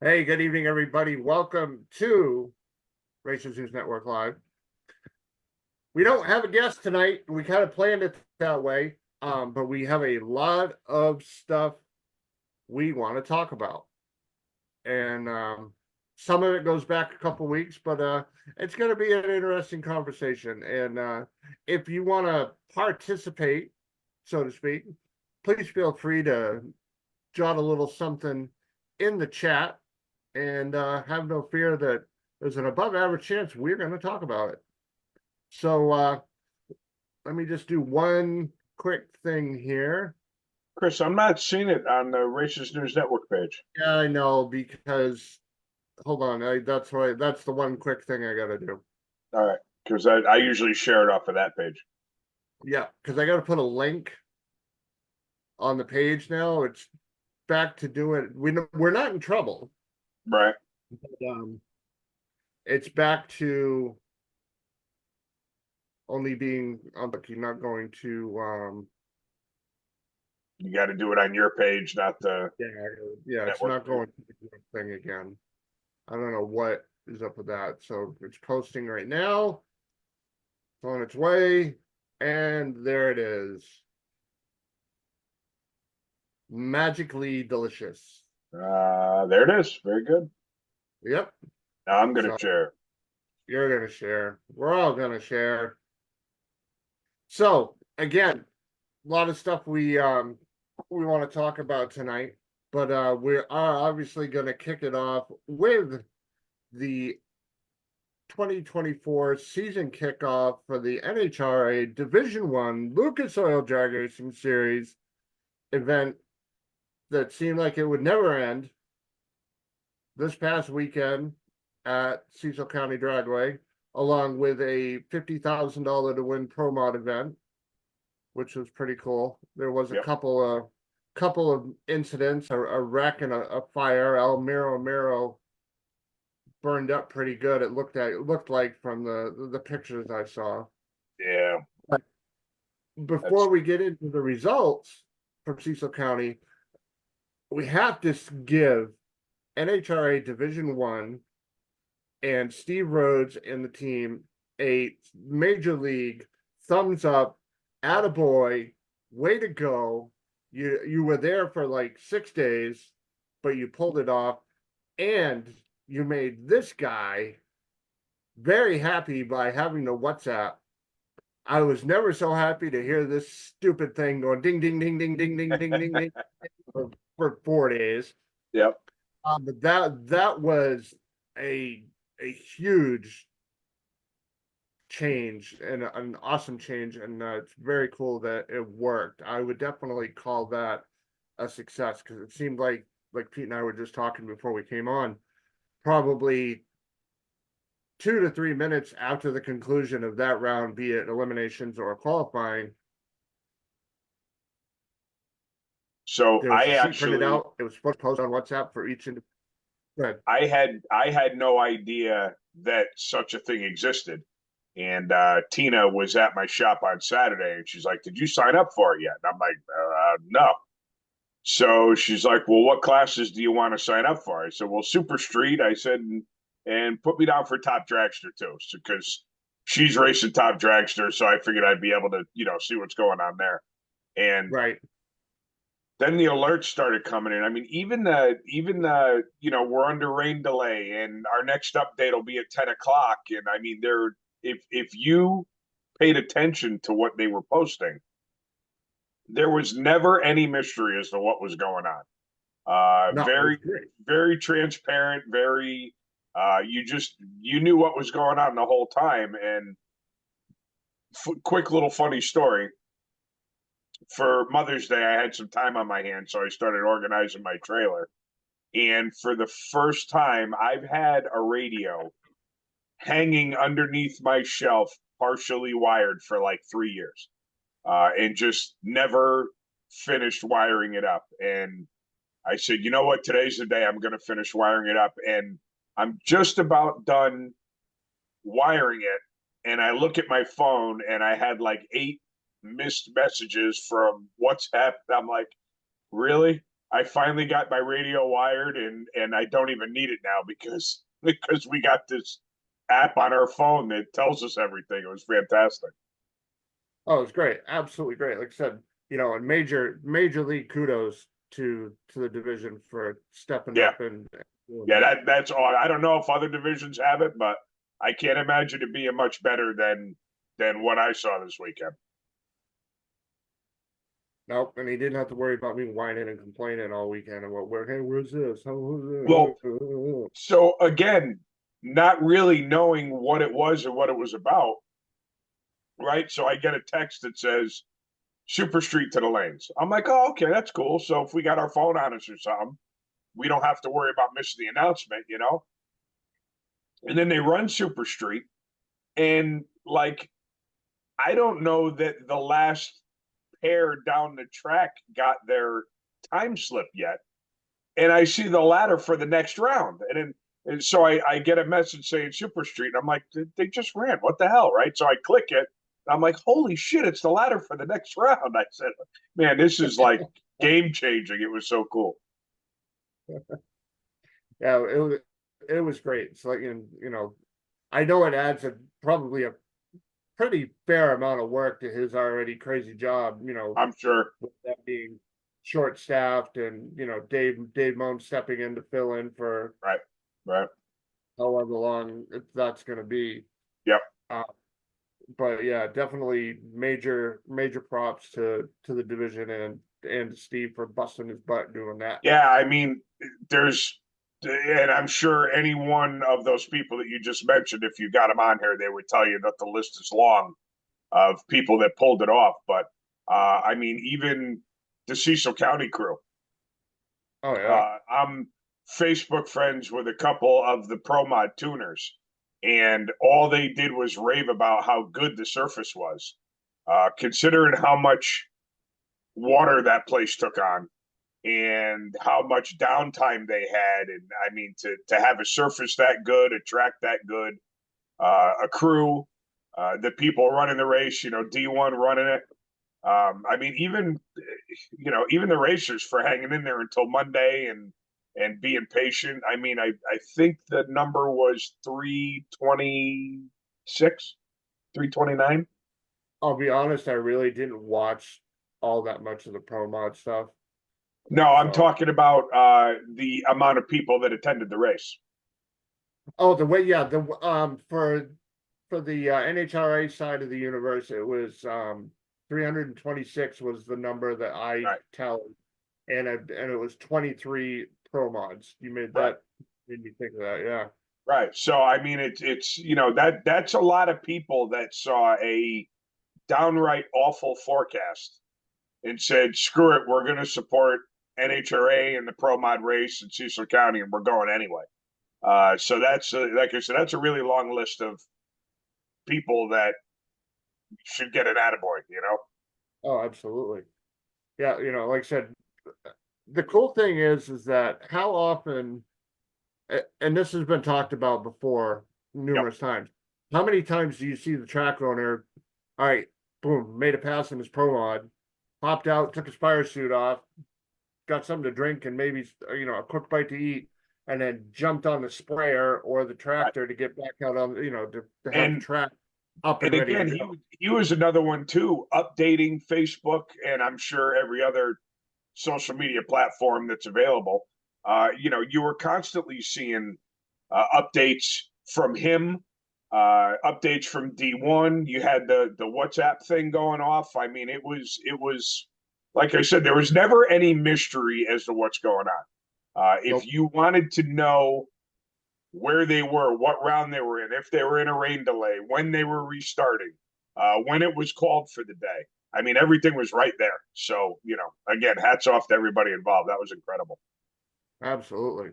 Hey, good evening, everybody. Welcome to Racers News Network Live. We don't have a guest tonight. We kind of planned it that way, but we have a lot of stuff we want to talk about. And some of it goes back a couple weeks, but it's going to be an interesting conversation. And if you want to participate, so to speak, please feel free to jot a little something in the chat and have no fear that there's an above average chance we're going to talk about it. So let me just do one quick thing here. Chris, I'm not seeing it on the Racist News Network page. Yeah, I know because hold on, that's right. That's the one quick thing I got to do. All right, because I usually share it off of that page. Yeah, because I got to put a link on the page now. It's back to doing. We're not in trouble. Right. But, it's back to only being. I'm not going to. You got to do it on your page, not the Yeah, yeah, it's network not page. going to the thing again. I don't know what is up with that. So it's posting right now. It's on its way. And there it is. Magically delicious. There it is. Very good. Yep. Now I'm going to So share. you're going to share. We're all going to share. So again, a lot of stuff we want to talk about tonight, but we are obviously going to kick it off with the 2024 season kickoff for the NHRA Division One Lucas Oil Drag Racing Series event that seemed like it would never end this past weekend at Cecil County Dragway, along with a $50,000 to win pro mod event, which was pretty cool. There was a Yep. couple of incidents, a wreck and a fire. El Miro burned up pretty good. It looked like from the pictures I saw. Yeah. But before That's we get into the results from Cecil County, we have to give NHRA Division One and Steve Rhodes and the team a major league thumbs up, attaboy, way to go. You were there for like 6 days, but you pulled it off, and you made this guy very happy by having the WhatsApp. I was never so happy to hear this stupid thing going ding ding ding ding ding ding ding ding ding for 4 days. yep. But that was a a huge change and an awesome change, and it's very cool that it worked. I would definitely call that a success because it seemed like Pete and I were just talking before we came on, probably 2 to 3 minutes after the conclusion of that round, be it eliminations or qualifying, So there was I a sheet printed actually out. It was supposed to post on WhatsApp for each individual. I had no idea that such a thing existed. And Tina was at my shop on Saturday, and she's like, "Did you sign up for it yet?" And I'm like, "No." So she's like, "Well, what classes do you want to sign up for?" I said, "Well, Super Street." I said, and put me down for Top Dragster too, because she's racing Top Dragster, so I figured I'd be able to, see what's going on there. And Right. then the alerts started coming in. I mean, we're under rain delay, and our next update will be at 10 o'clock. And I mean, if you paid attention to what they were posting, there was never any mystery as to what was going on. No, it was Very, great. very transparent. Very, you knew what was going on the whole time. And quick little funny story. For Mother's Day, I had some time on my hands, so I started organizing my trailer. And for the first time, I've had a radio hanging underneath my shelf, partially wired for like 3 years, and just never finished wiring it up. And I said, you know what? Today's the day I'm going to finish wiring it up. And I'm just about done wiring it. And I look at my phone and I had like 8 missed messages from WhatsApp. I'm like, really? I finally got my radio wired, and I don't even need it now because we got this app on our phone that tells us everything. It was fantastic. Oh, it's great. Absolutely great. Like I said, and major league kudos to the division for stepping Yeah, up and doing yeah. that. That's all. I don't know if other divisions have it, but I can't imagine it being much better than what I saw this weekend. Nope, and he didn't have to worry about me whining and complaining all weekend about hey, where's this? Well, so again, not really knowing what it was or what it was about, right? So I get a text that says Super Street to the lanes. I'm like, oh, okay, that's cool. So if we got our phone on us or something, we don't have to worry about missing the announcement. And then they run Super Street, and like, I don't know that the last pair down the track got their time slip yet. And I see the ladder for the next round. And so I get a message saying Super Street. And I'm like, they just ran. What the hell? Right. So I click it. I'm like, holy shit, it's the ladder for the next round. I said, man, this is like game changing. It was so cool. Yeah, it was great. It's like, I know it adds probably a pretty fair amount of work to his already crazy job, I'm sure. with that being short staffed and, Dave Moan stepping in to fill in for Right. Right. however long that's going to be. Yep. Uh, but yeah, definitely major props to the division and Steve for busting his butt doing that. Yeah. I mean, and I'm sure any one of those people that you just mentioned, if you got them on here, they would tell you that the list is long of people that pulled it off. But I mean, even the Cecil County crew. Oh yeah. I'm Facebook friends with a couple of the Pro Mod tuners, and all they did was rave about how good the surface was. Considering how much water that place took on and how much downtime they had, and I mean to have a surface that good, a track that good, a crew, the people running the race, D1 running it. I mean, even the racers for hanging in there until Monday and being patient. I mean, I think the number was 326, 329. I'll be honest, I really didn't watch all that much of the pro mod stuff. No, I'm So, talking about the amount of people that attended the race. oh, the way, yeah, for the NHRA side of the universe, it was 326 was the number that I Right. tallied, and it was 23 pro mods. You made Right. that made me think of that, yeah. Right. So I mean, it's that's a lot of people that saw a downright awful forecast and said, "Screw it, we're going to support NHRA and the Pro Mod race in Cecil County, and we're going anyway." So that's like I said, that's a really long list of people that should get an attaboy. Oh, absolutely. Yeah, like I said, the cool thing is that how often, and this has been talked about before Yep. numerous times. How many times do you see the track owner, all right, boom, made a pass in his pro mod, popped out, took his fire suit off, got something to drink and maybe a quick bite to eat, and then jumped on the sprayer or the tractor to get back out on to have the And track up and and ready to again, go. he was another one too, updating Facebook and I'm sure every other social media platform that's available. You were constantly seeing updates from him, updates from D1. You had the WhatsApp thing going off. I mean, it was like I said, there was never any mystery as to what's going on. If Nope. you wanted to know where they were, what round they were in, if they were in a rain delay, when they were restarting, when it was called for the day. I mean, everything was right there. So, again, hats off to everybody involved. That was incredible. Absolutely.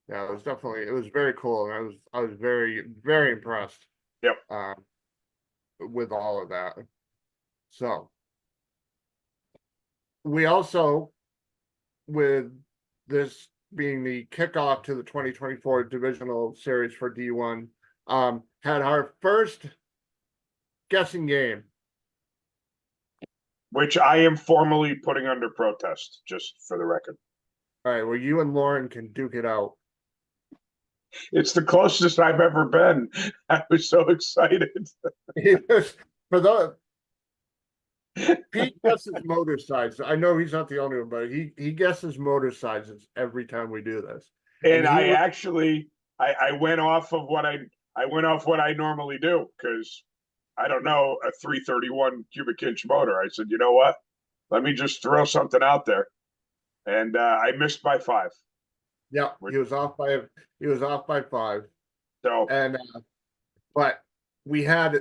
Yeah, it was very cool, and I was very very impressed. Yep. With all of that. So we also, with this being the kickoff to the 2024 divisional series for D1, had our first guessing game. Which I am formally putting under protest, just for the record. All right, well, you and Lauren can duke it out. It's the closest I've ever been. I was so excited. For the Pete guesses motor sides. I know he's not the only one, but he guesses motor sizes every time we do this. And And he I was actually I went off of I went off what I normally do because I don't know a 331 cubic inch motor. I said, you know what? Let me just throw something out there. And I missed by 5. yeah, he was off by 5. So And but we had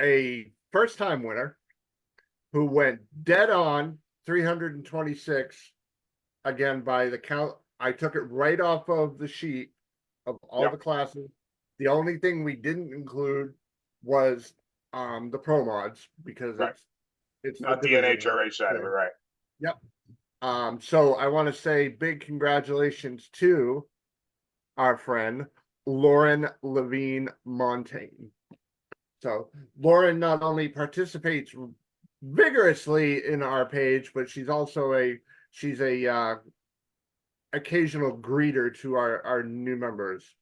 a first time winner who went dead on 326 again by the count. I took it right off of the sheet of all Yep. the classes. The only thing we didn't include was the pro mods because Right. it's not the division. NHRA side of it, right? Yep. So I want to say big congratulations to our friend Lauren Levine Montaigne. So Lauren not only participates vigorously in our page, but she's also a occasional greeter to our new members.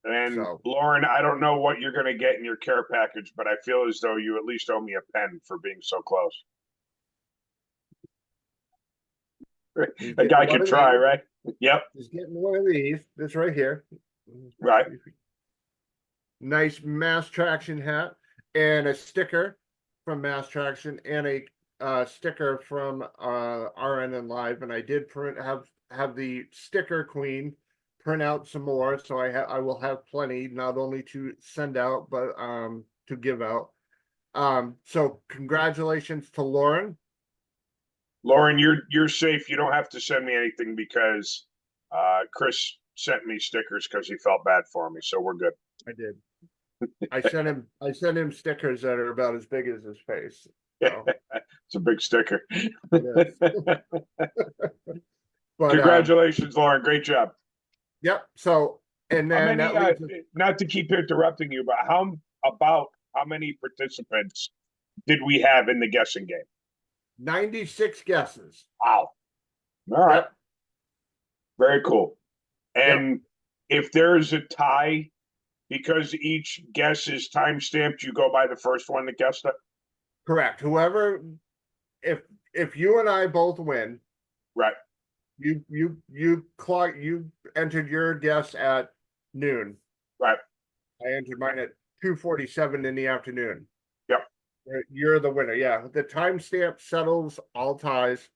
And So Lauren, I don't know what you're going to get in your care package, but I feel as though you at least owe me a pen for being so close. A guy can try, right? Yep. He's getting one of these. This right here. Right. Nice Mass Traction hat and a sticker from Mass Traction and a sticker from RN Live. And I did have the sticker queen print out some more, so I will have plenty not only to send out but to give out. So congratulations to Lauren. Lauren, you're safe. You don't have to send me anything because Chris sent me stickers because he felt bad for me. So we're good. I did. I sent him stickers that are about as big as his face. So. It's a big sticker. But congratulations, Lauren. Great job. Yep. So and then how many, not to keep interrupting you, but how many participants did we have in the guessing game? 96 guesses. Wow. All right. Yep. Very cool. And if there's a tie, because each guess is time stamped, you go by the first one that guessed it? Correct. Whoever, if you and I both win, right? You entered your guess at noon. Right. I entered mine at 2:47 in the afternoon. Yep. You're the winner. Yeah. The timestamp settles all ties.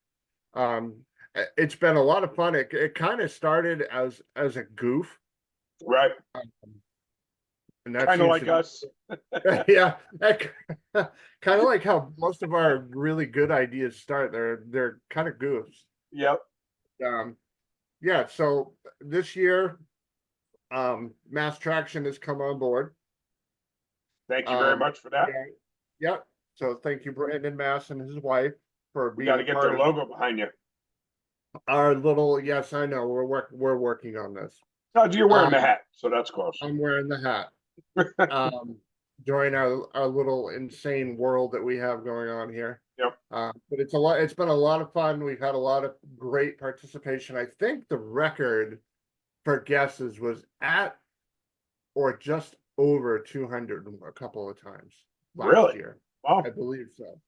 It's been a lot of fun. It kind of started as a goof. Right. And that's kind of like us. Yeah. Kind of like how most of our really good ideas start. They're kind of goofs. Yep. Yeah, so this year, Mass Traction has come on board. Thank you very much for that. Yeah. So thank you, Brandon Mass and his wife, for being. We got to get their logo behind you. Our little, yes, I know. We're working on this. Oh, you're wearing the hat, so that's close. I'm wearing the hat. During our little insane world that we have going on here. Yep. But it's been a lot of fun. We've had a lot of great participation. I think the record for guesses was at or just over 200 a couple of times last year. Wow. I believe so.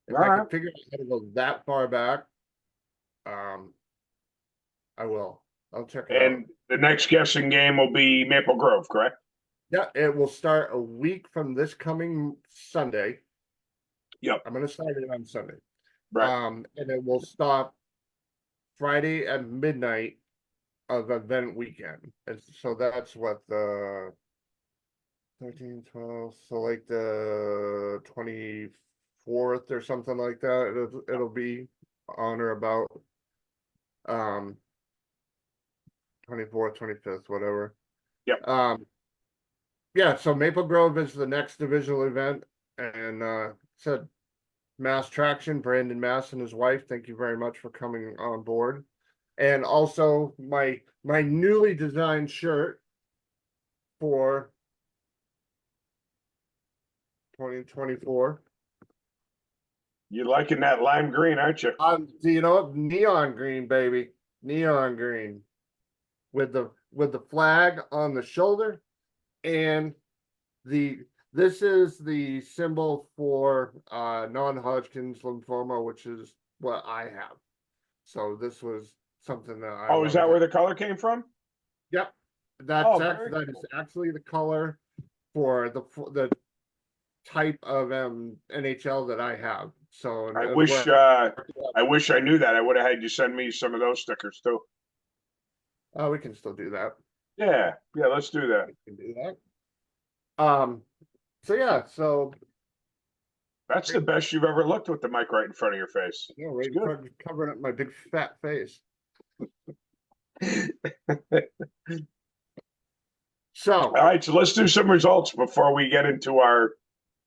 If All I right. can figure out how to go that far back, I will. I'll check it out. And the next guessing game will be Maple Grove, correct? Yeah, it will start a week from this coming Sunday. Yep. I'm going to start it on Sunday. Right. And it will stop Friday at midnight of event weekend. And so that's what the 13, 12, so like the 24th or something like that. It'll be on or about 24th, 25th, whatever. Yep. Yeah, so Maple Grove is the next divisional event, and said Mass Traction, Brandon Mass and his wife, thank you very much for coming on board. And also my newly designed shirt for 2024. You're liking that lime green, aren't you? Do you know what? Neon green, baby. neon green with the flag on the shoulder, and this is the symbol for non-Hodgkin's lymphoma, which is what I have. So this was something that I Oh, is that where the color came from? Yep, Oh, that very is cool. actually the color for the type of NHL that I have. So I and wish where I wish I knew that. I would have had you send me some of those stickers too. we can still do that. Yeah, yeah, let's do that. We can do that. So yeah, so That's the best you've ever looked with the mic right in front of your face. you know, It's right in front, covering up my big fat face. good. So All right, so let's do some results before we get into our.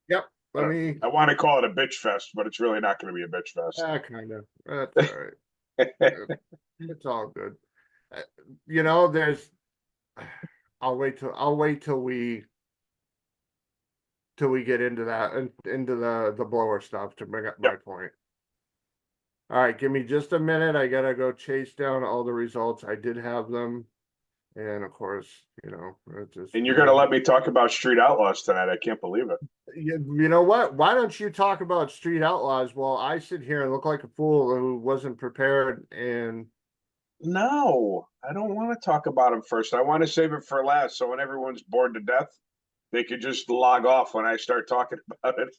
yep, let me I want to call it a bitch fest, but it's really not going to be a bitch fest. kind of that's all right. It's all good. You know, there's I'll wait till we get into that and into the blower stuff to bring up my Yep. point. All right, give me just a minute. I gotta go chase down all the results. I did have them, and of course, you know, it just And you're going to let me talk about Street Outlaws tonight. I can't believe it. you know what? Why don't you talk about Street Outlaws while I sit here and look like a fool who wasn't prepared? And No, I don't want to talk about them first. I want to save it for last. So when everyone's bored to death, they could just log off when I start talking about it.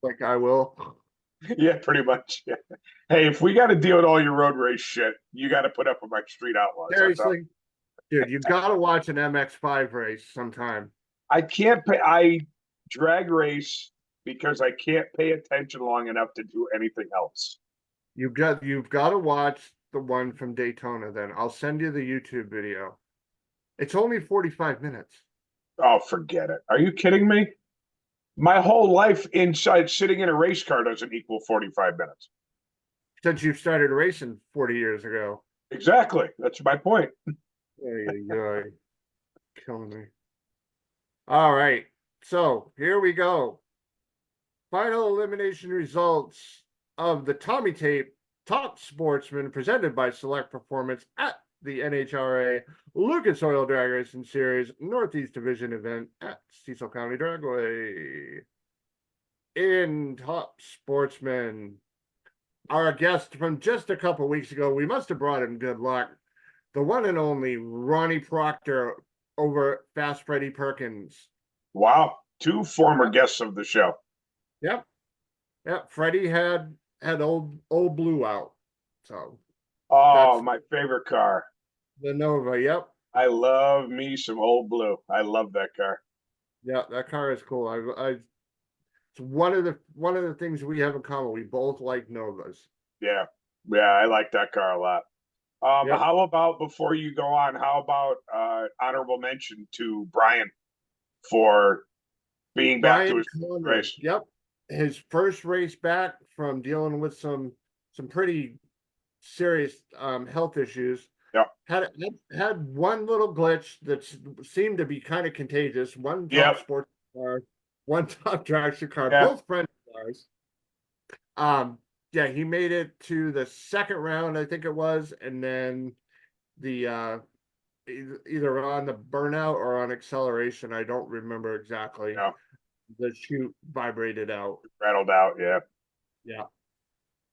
like I will. Yeah, pretty much. Yeah. Hey, if we got to deal with all your road race shit, you got to put up with my Street Outlaws. Seriously, dude, you gotta watch an MX5 race sometime. I can't pay. I drag race because I can't pay attention long enough to do anything else. You've got to watch the one from Daytona. Then I'll send you the YouTube video. It's only 45 minutes. Oh, forget it. Are you kidding me? My whole life inside sitting in a race car doesn't equal 45 minutes. Since you started racing 40 years ago. Exactly. That's my point. You're killing me. All right. So here we go. Final elimination results of the Tommy Tape Top Sportsman presented by Select Performance at the NHRA Lucas Oil Drag Racing Series Northeast Division event at Cecil County Dragway. In Top Sportsman, our guest from just a couple weeks ago, we must have brought him good luck. The one and only Ronnie Proctor over Fast Freddie Perkins. Wow. Two former guests of the show. Yep. Yep. Freddie had old Blue out. So oh, my favorite car. The Nova, yep. I love me some Old Blue. I love that car. Yeah, that car is cool. It's one of the things we have in common. We both like Novas. Yeah. Yeah, I like that car a lot. Yep. How about before you go on, how about honorable mention to Brian for being back to his race? Yep. His first race back from dealing with some pretty serious health issues. Yep. Had one little glitch that seemed to be kind of contagious. One top sports car, one top dragster car, both friends of ours. Yeah, he made it to the second round, I think it was, and then the either on the burnout or on acceleration, I don't remember exactly. Yeah. The chute vibrated out. Rattled out, yeah. Yeah.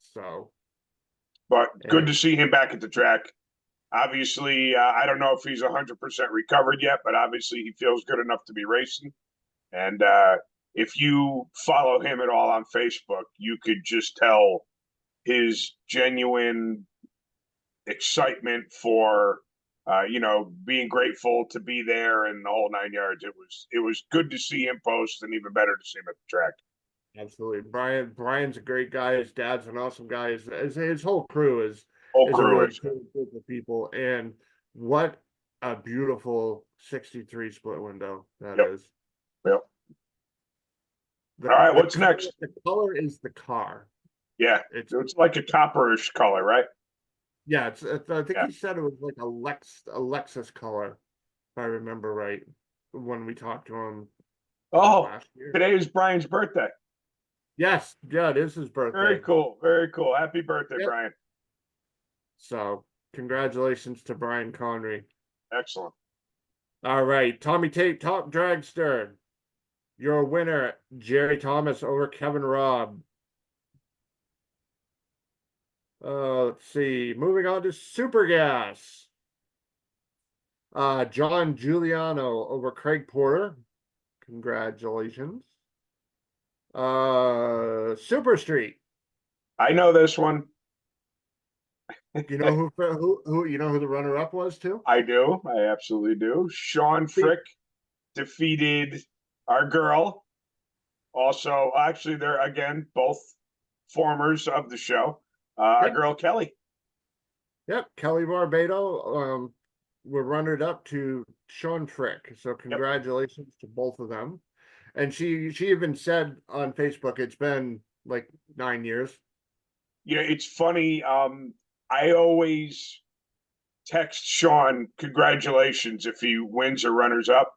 So. But good to see him back at the track. Obviously, I don't know if he's 100% recovered yet, but obviously he feels good enough to be racing. And if you follow him at all on Facebook, you could just tell his genuine excitement for, being grateful to be there and the whole 9 yards. It was good to see him post, and even better to see him at the track. Absolutely, Brian's a great guy. His dad's an awesome guy. His whole crew is a really cool group of people. And what a beautiful 63 split window that is. Yep. All right, what's next? The color is the car. Yeah, it's like a copperish color, right? Yeah, I think he said it was like a Lexus color, if I remember right, when we talked to him. Last year. Today is Brian's birthday. Yes, yeah, it is his birthday. Very cool, very cool. Happy birthday, Brian. So congratulations to Brian Connery. Excellent. All right, Tommy Tate, Top Dragster. Your winner, Jerry Thomas over Kevin Robb. Let's see. Moving on to Super Gas. John Giuliano over Craig Porter. Congratulations. Super Street. I know this one. You know who you know who the runner up was too? I do. I absolutely do. Sean Frick defeated our girl. Also, actually, they're again both formers of the show. Our Yep. girl Kelly. Yep, Kelly Barbado were runnered up to Sean Frick. So congratulations to both of them. And she even said on Facebook it's been like 9 years. Yeah, it's funny. I always text Sean congratulations if he wins or runners up,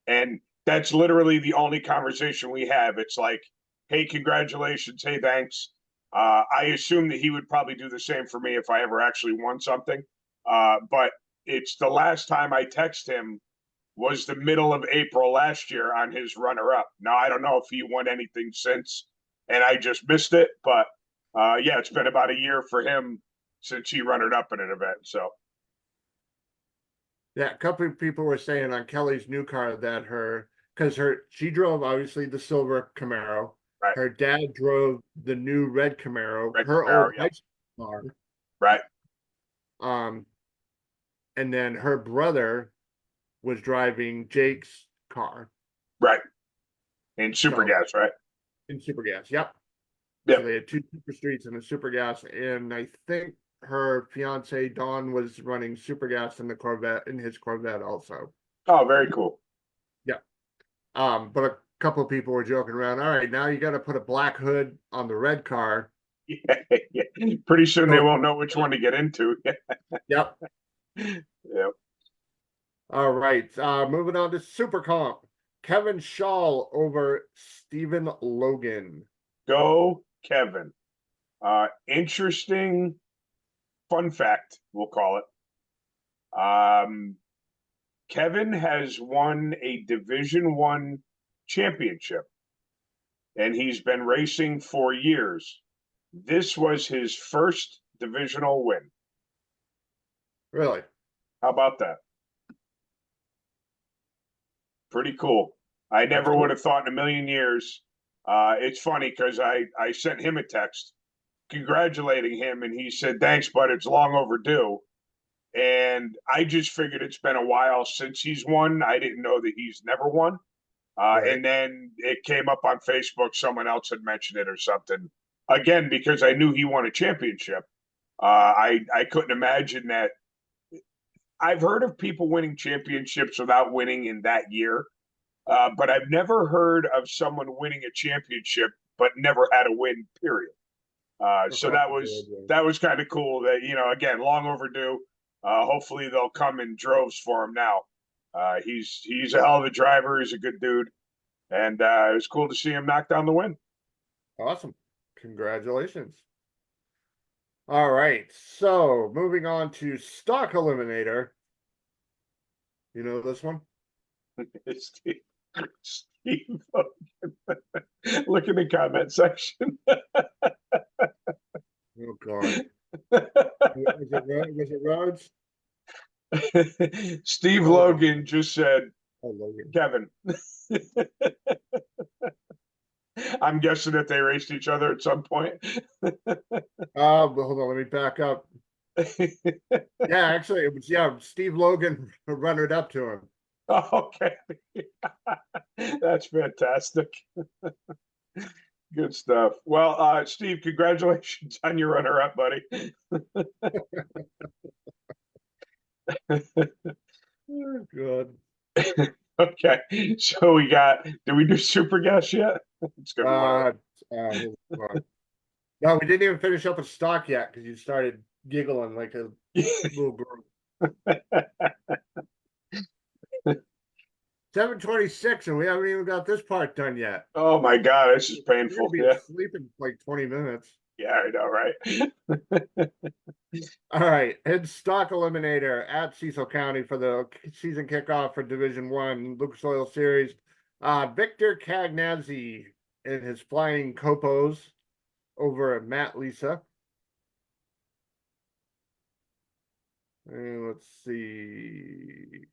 and that's literally the only conversation we have. It's like, hey, congratulations, hey, thanks. I assume that he would probably do the same for me if I ever actually won something. But it's the last time I text him was the middle of April last year on his runner up. Now, I don't know if he won anything since and I just missed it, but yeah, it's been about a year for him since he runnered up in an event. So, Yeah, a couple of people were saying on Kelly's new car that she drove obviously the silver Camaro. right. Her dad drove the new red Camaro, Red her Camaro, old yeah. high school car. Right. And then her brother was driving Jake's car. Right. In Super Gas, right? In Super Gas, yep. Yep. So they had 2 Super Streets and a Super Gas, and I think her fiance Dawn was running Super Gas in his Corvette also. Oh, very cool. Yeah. But a couple of people were joking around. All right, now you got to put a black hood on the red car. Yeah, yeah. Pretty soon they won't know which one to get into. Yep. Yep. All right. Moving on to Super Comp. Kevin Shaw over Stephen Logan. Go, Kevin. Interesting fun fact, we'll call it. Kevin has won a Division I championship, and he's been racing for years. This was his first divisional win. Really? How about that? Pretty cool. I never cool. would have thought in a million years. It's funny because I sent him a text congratulating him, and he said, "Thanks, but it's long overdue." And I just figured it's been a while since he's won. I didn't know that he's never won. Right. And then it came up on Facebook. Someone else had mentioned it or something. Again, because I knew he won a championship. I couldn't imagine that. I've heard of people winning championships without winning in that year, but I've never heard of someone winning a championship but never had a win. Period. So that was kind of cool. That again, long overdue. Hopefully they'll come in droves for him now. He's a hell of a driver. He's a good dude, and it was cool to see him knock down the win. Awesome. Congratulations. All right. So moving on to Stock Eliminator. You know this one? Steve, look in the comment section. Oh God. Was it Rhodes? Steve Logan just said, Logan. Kevin. I'm guessing that they raced each other at some point. Hold on, let me back up. Yeah, actually, it was Steve Logan runnered up to him. Okay, that's fantastic. Good stuff. Well, Steve, congratulations on your runner-up, buddy. Oh, good. Okay, so did we do Super Gas yet? It's gonna be no, we didn't even finish up a stock yet because you started giggling like a little girl. 7:26, and we haven't even got this part done yet. Oh my God, this is painful. We're gonna be sleeping like 20 minutes. Yeah, I know, right? All right, head stock eliminator at Cecil County for the season kickoff for Division One Lucas Oil Series. Victor Cagnazzi in his flying copos over Matt Lisa. And let's see.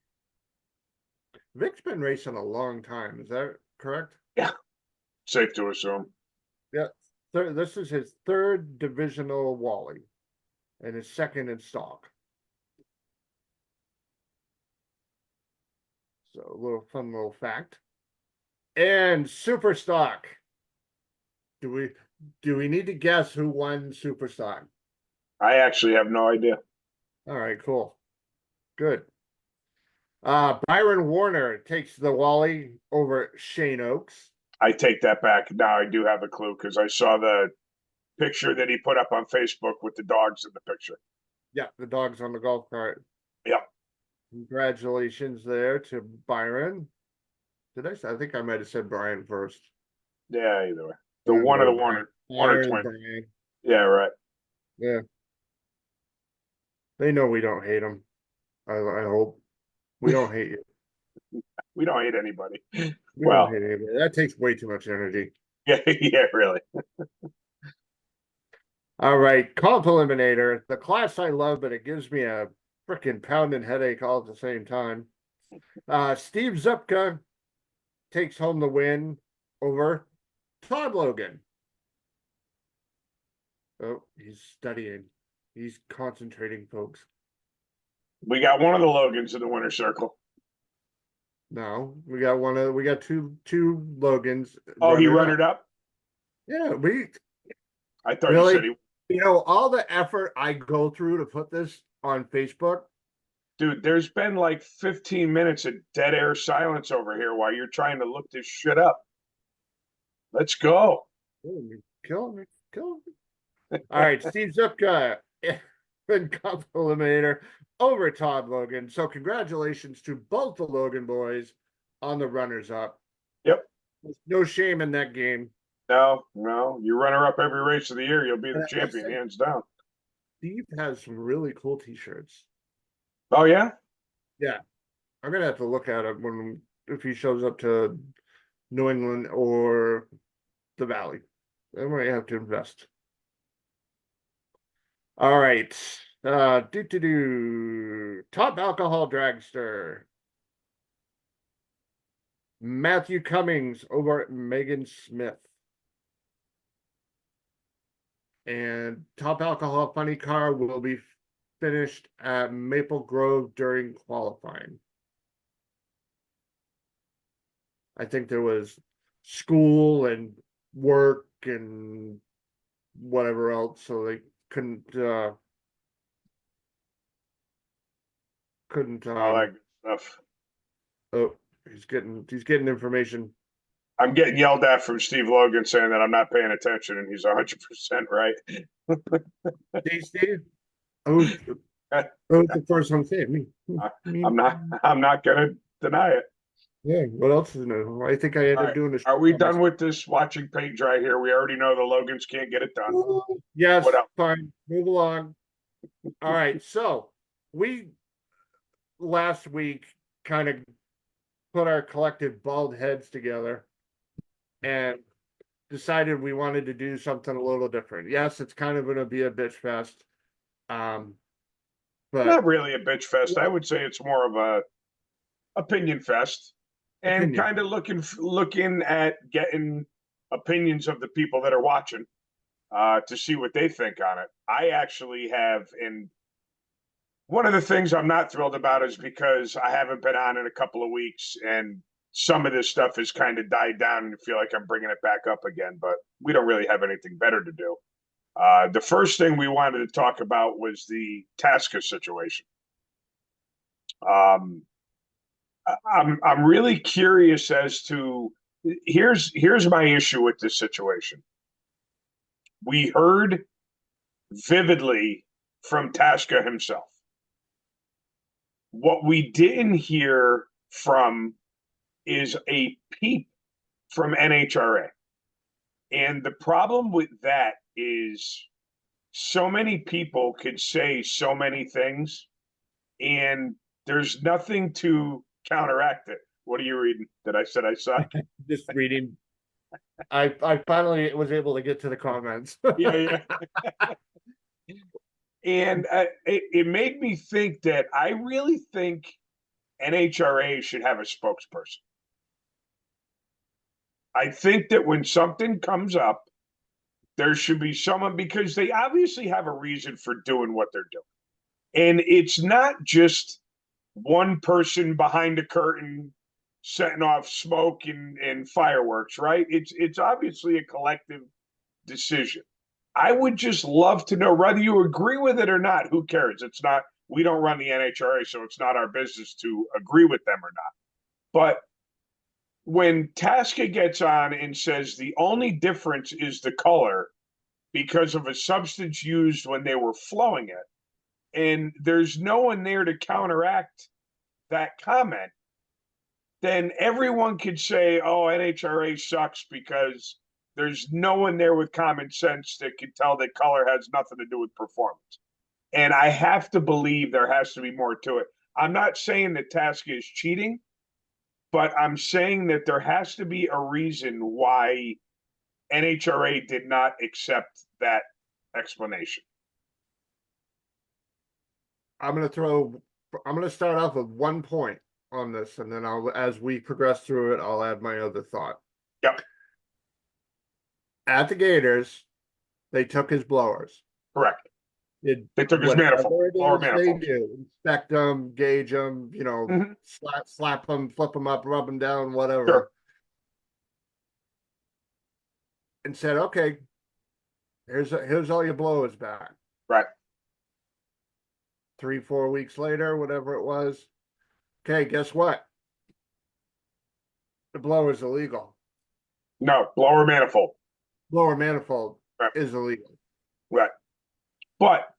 Vic's been racing a long time. Is that correct? Yeah, safe to assume. Yeah. This is his third divisional Wally and his second in stock. So a little fun little fact. And super stock. Do we need to guess who won super stock? I actually have no idea. All right, cool. Good. Byron Warner takes the Wally over Shane Oaks. I take that back. Now I do have a clue because I saw the picture that he put up on Facebook with the dogs in the picture. Yeah, the dog's on the golf cart. Yep. Congratulations there to Byron. Did I say? I think I might have said Brian first. Yeah, either way. The one of the Warner twin. Brian. Yeah, right. Yeah. They know we don't hate them. I hope. We don't hate you. We don't hate anybody. We Well, don't hate anybody. That takes way too much energy. yeah, yeah, really. All right, comp eliminator. The class I love, but it gives me a freaking pounding headache all at the same time. Steve Zupka takes home the win over Todd Logan. Oh, he's studying. He's concentrating, folks. We got one of the Logans in the winner's circle. No, we got two Logans. Oh, he runnered up? Yeah, I thought really? you said he. All the effort I go through to put this on Facebook. Dude, there's been like 15 minutes of dead air silence over here while you're trying to look this shit up. Let's go. Kill me. All right, Steve Zupka in comp eliminator over Todd Logan. So congratulations to both the Logan boys on the runners up. Yep. There's no shame in that game. No, you runner up every race of the year, you'll be the champion, hands down. Steve has some really cool t-shirts. Oh yeah? Yeah. I'm gonna have to look at it if he shows up to New England or the Valley. I might have to invest. All right. Top alcohol dragster. Matthew Cummings over Megan Smith. And top alcohol funny car will be finished at Maple Grove during qualifying. I think there was school and work and whatever else, so they couldn't All that good stuff. Oh, he's getting information. I'm getting yelled at from Steve Logan saying that I'm not paying attention, and he's 100% right. Steve? Who's the first one saying? Me. I'm not gonna deny it. Yeah, what else is new? I think I ended up doing this. Are we done with this watching paint dry here? We already know the Logans can't get it done. Yes, fine. Move along. All right, so we last week kind of put our collective bald heads together and decided we wanted to do something a little different. Yes, it's kind of going to be a bitch fest. But not really a bitch fest. I would say it's more of a opinion fest, and kind of looking at getting opinions of the people that are watching to see what they think on it. I actually have, and one of the things I'm not thrilled about is because I haven't been on in a couple of weeks, and some of this stuff has kind of died down, and I feel like I'm bringing it back up again, but we don't really have anything better to do. The first thing we wanted to talk about was the Tasca situation. I'm really curious as to here's my issue with this situation. We heard vividly from Tasca himself. What we didn't hear from is a peep from NHRA. And the problem with that is so many people could say so many things, and there's nothing to counteract it. What are you reading? That I said I suck? Just reading. I finally was able to get to the comments. Yeah, yeah. And it made me think that I really think NHRA should have a spokesperson. I think that when something comes up, there should be someone, because they obviously have a reason for doing what they're doing. And it's not just one person behind a curtain setting off smoke and fireworks, right? It's obviously a collective decision. I would just love to know, whether you agree with it or not, who cares? It's not, we don't run the NHRA, so it's not our business to agree with them or not. But when Tasca gets on and says the only difference is the color because of a substance used when they were flowing it, and there's no one there to counteract that comment, then everyone could say, oh, NHRA sucks, because there's no one there with common sense that can tell that color has nothing to do with performance. And I have to believe there has to be more to it. I'm not saying that Tasca is cheating, but I'm saying that there has to be a reason why NHRA did not accept that explanation. I'm gonna start off with one point on this, and then as we progress through it, I'll add my other thought. Yep. At the Gators, they took his blowers. Correct. They took his manifold, blower they manifold. do. Inspect them, gauge them, Mhm. slap them, flip them up, rub them down, whatever. Sure. And said, okay, here's all your blowers back. Right. 3-4 weeks later, whatever it was. Okay, guess what? The blower's illegal. No, blower manifold. Blower manifold Right. is illegal. Right. But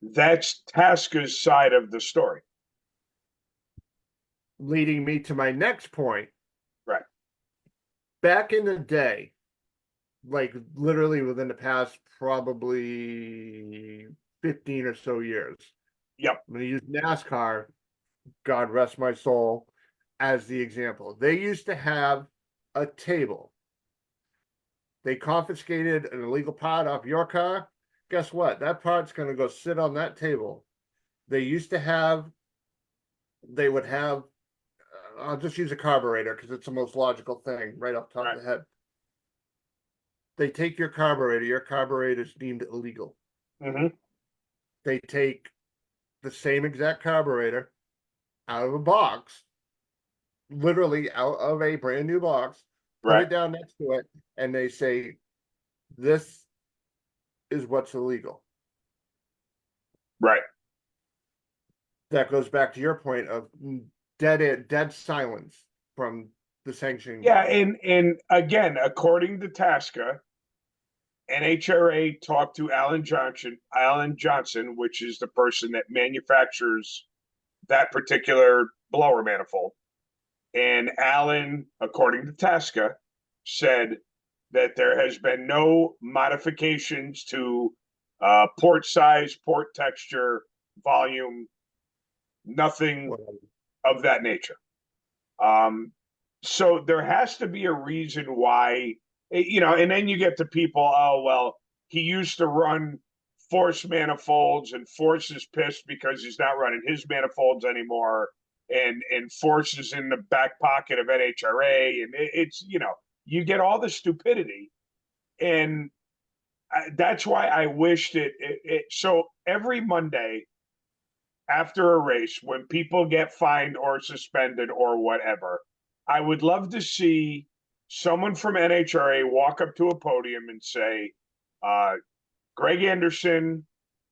that's Tasca's side of the story. Leading me to my next point. Right. Back in the day, like literally within the past probably 15 or so years. Yep. I'm going to use NASCAR, God rest my soul, as the example. They used to have a table. They confiscated an illegal part off your car. Guess what? That part's going to go sit on that table. They would have, I'll just use a carburetor because it's the most logical thing right off the top of the head. They take your carburetor is deemed illegal. Mm-hmm. They take the same exact carburetor out of a box, literally out of a brand new box, put it down next to it, and they say, this is what's illegal. Right. That goes back to your point of dead silence from the sanctioning. Yeah, and again, according to Tasca, NHRA talked to Alan Johnson, which is the person that manufactures that particular blower manifold. And Alan, according to Tasca, said that there has been no modifications to port size, port texture, volume, nothing of that nature. So there has to be a reason why, and then you get to people, oh, well, he used to run Force manifolds, and Force is pissed because he's not running his manifolds anymore. And Force is in the back pocket of NHRA. And it's, you get all the stupidity. And that's why I wished so every Monday after a race, when people get fined or suspended or whatever, I would love to see someone from NHRA walk up to a podium and say, Greg Anderson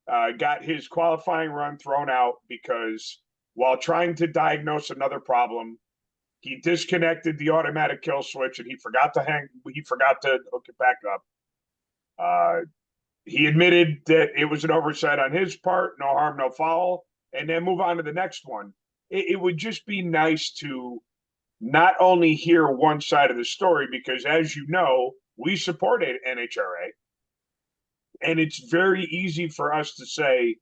got his qualifying run thrown out because while trying to diagnose another problem, he disconnected the automatic kill switch and he forgot to hook it back up. He admitted that it was an oversight on his part, no harm, no foul, and then move on to the next one. It would just be nice to not only hear one side of the story, because as you know, we support NHRA, and it's very easy for us to say,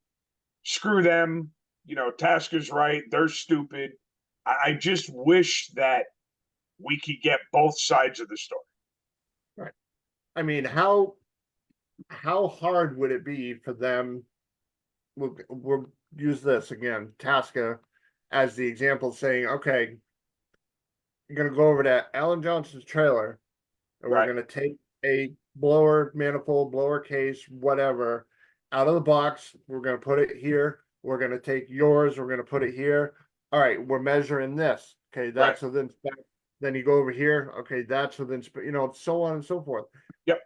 screw them, Tasker's right, they're stupid. I just wish that we could get both sides of the story. Right. I mean, how hard would it be for them? We'll use this again, Tasca, as the example, saying, okay, you're gonna go over to Alan Johnson's trailer, and we're Right. gonna take a blower, manifold, blower case, whatever, out of the box. We're gonna put it here. We're gonna take yours. We're gonna put it here. All right, we're measuring this. Okay, that's within spec. Then you go over here. Okay, that's within spec. So on and so forth. Yep.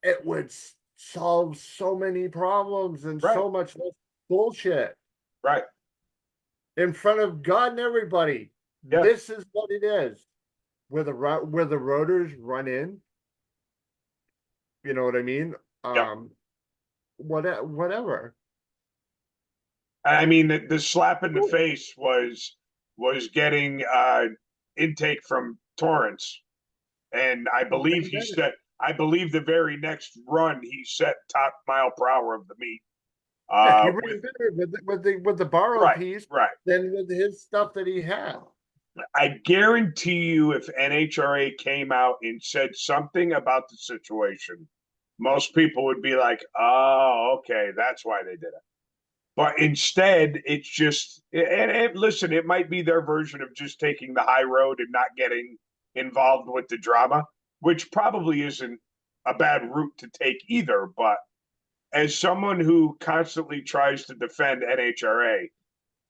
It would solve so many problems and Right. so much less bullshit Right. in front of God and everybody. Yeah. This is what it is. Where the rotors run in. You know what I mean? Yep. Whatever. I mean, the slap in the face was getting intake from Torrance, and I believe the very next run he set top mile per hour of the meet. He ran better with the borrow piece right. than with his stuff that he had. I guarantee you, if NHRA came out and said something about the situation, most people would be like, "Oh, okay, that's why they did it." But instead, it's just, and listen, it might be their version of just taking the high road and not getting involved with the drama, which probably isn't a bad route to take either. But as someone who constantly tries to defend NHRA,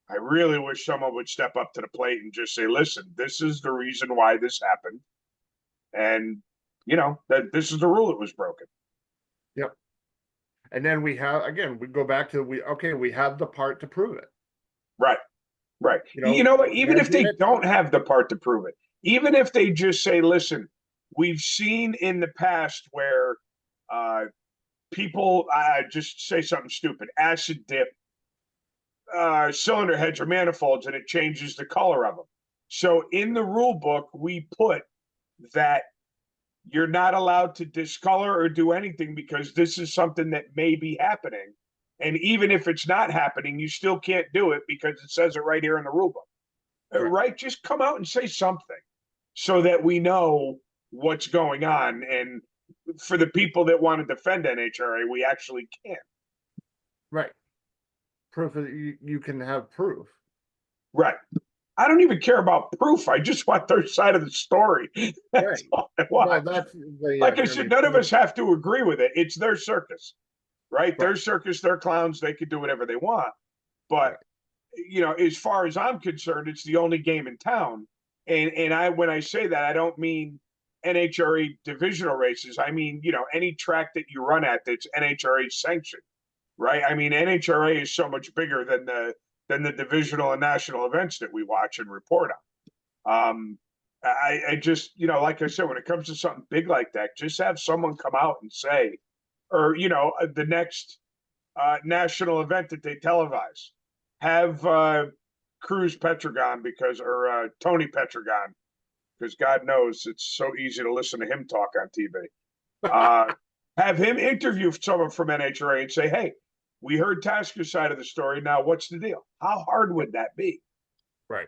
I really wish someone would step up to the plate and just say, listen, this is the reason why this happened. And, that this is the rule that was broken. Yep. And then we go back to we have the part to prove it. Right. Right. You know what? Even if they don't have the part to prove it, even if they just say, listen, we've seen in the past where people just say something stupid, acid dip cylinder heads or manifolds, and it changes the color of them. So in the rule book, we put that you're not allowed to discolor or do anything because this is something that may be happening. And even if it's not happening, you still can't do it because it says it right here in the rule book. Right? Just come out and say something so that we know what's going on. And for the people that want to defend NHRA, we actually can. Right. Proof of, you can have proof. Right. I don't even care about proof. I just want their side of the story. That's all I want. Like I said, none of us have to agree with it. It's their circus, right? Their circus, their clowns, they can do whatever they want. But, as far as I'm concerned, it's the only game in town. And when I say that, I don't mean NHRA divisional races. I mean, any track that you run at that's NHRA sanctioned. Right. I mean, NHRA is so much bigger than the divisional and national events that we watch and report on. I just, like I said, when it comes to something big like that, just have someone come out and say, or, the next national event that they televise, have Cruz Petragon or Tony Petragon, because God knows it's so easy to listen to him talk on TV. Have him interview someone from NHRA and say, hey, we heard Tasker's side of the story. Now, what's the deal? How hard would that be? Right.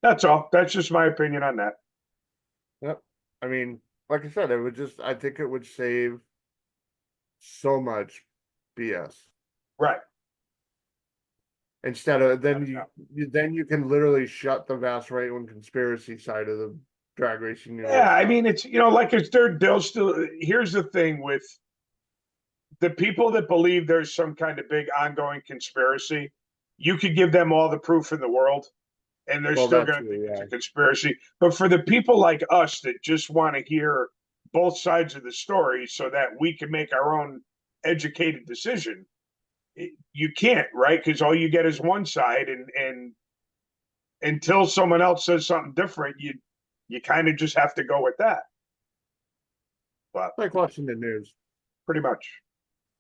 That's all. That's just my opinion on that. Yep. I mean, like I said, I think it would save so much BS. Right. Instead of, then you can literally shut the vast right-wing conspiracy side of the drag racing. Yeah, I mean, it's, like it's they'll still, here's the thing with the people that believe there's some kind of big ongoing conspiracy, you could give them all the proof in the world and they're still going to think it's a conspiracy. But for the people like us that just want to hear both sides of the story so that we can make our own educated decision, you can't, right? Because all you get is one side, and until someone else says something different, you kind of just have to go with that. But like watching the news. Pretty much.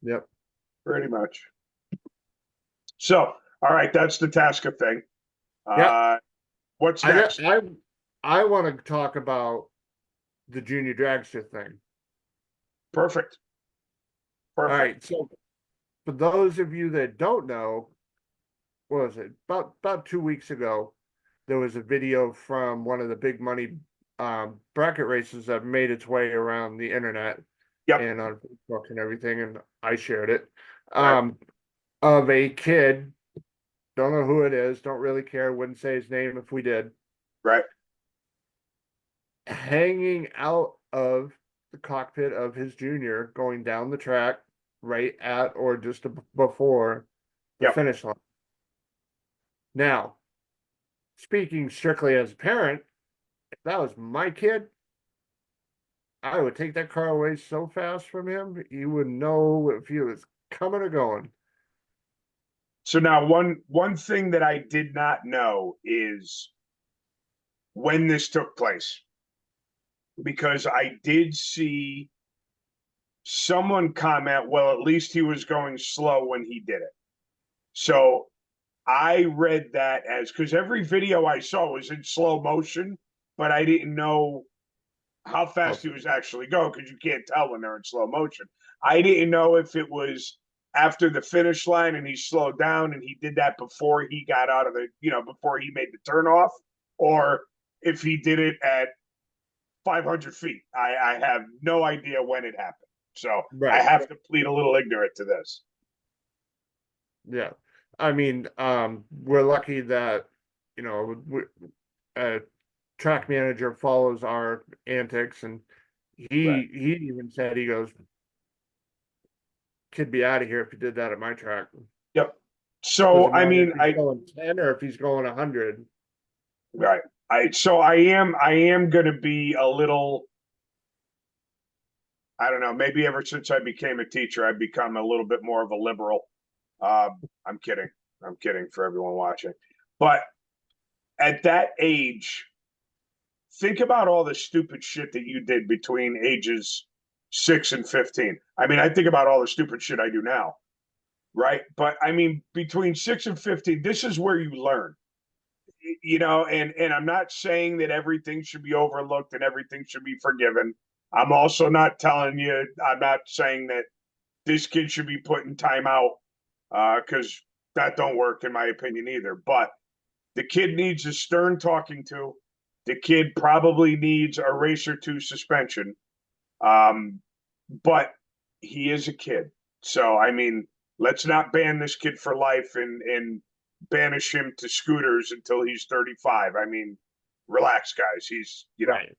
Yep. Pretty much. So, all right, that's the Tasca thing. Yeah. What's next? I want to talk about the junior dragster thing. Perfect. All Perfect. right. So for those of you that don't know, what was it? About 2 weeks ago, there was a video from one of the big money bracket races that made its way around the internet Yep. and on Facebook and everything, and I shared it. Right. Of a kid, don't know who it is, don't really care, wouldn't say his name if we did, Right. hanging out of the cockpit of his junior, going down the track right at or just before the Yep. finish line. Now, speaking strictly as a parent, if that was my kid, I would take that car away so fast from him, he would know if he was coming or going. So now one thing that I did not know is when this took place, because I did see someone comment, well, at least he was going slow when he did it. So I read that as, because every video I saw was in slow motion, but I didn't know how fast he was actually going, because you can't tell when they're in slow motion. I didn't know if it was after the finish line and he slowed down and he did that before he got out of the, before he made the turn off, or if he did it at 500 feet. I have no idea when it happened. So I Right. have to plead a little ignorant to this. Yeah. I mean, we're lucky that, a track manager follows our antics, and Right. he even said, he goes, kid be out of here if he did that at my track. Yep. So Doesn't I matter mean, if he's going 10 or if he's going 100. right. I am gonna be a little, I don't know, maybe ever since I became a teacher, I've become a little bit more of a liberal. I'm kidding. I'm kidding for everyone watching. But at that age, think about all the stupid shit that you did between ages 6 and 15. I mean, I think about all the stupid shit I do now, right? But I mean, between 6 and 15, this is where you learn. And I'm not saying that everything should be overlooked and everything should be forgiven. I'm also not telling you, I'm not saying that this kid should be put in timeout, because that don't work in my opinion either. But the kid needs a stern talking to. The kid probably needs a race or two suspension. But he is a kid. So I mean, let's not ban this kid for life and banish him to scooters until he's 35. I mean, relax, guys. He's Right.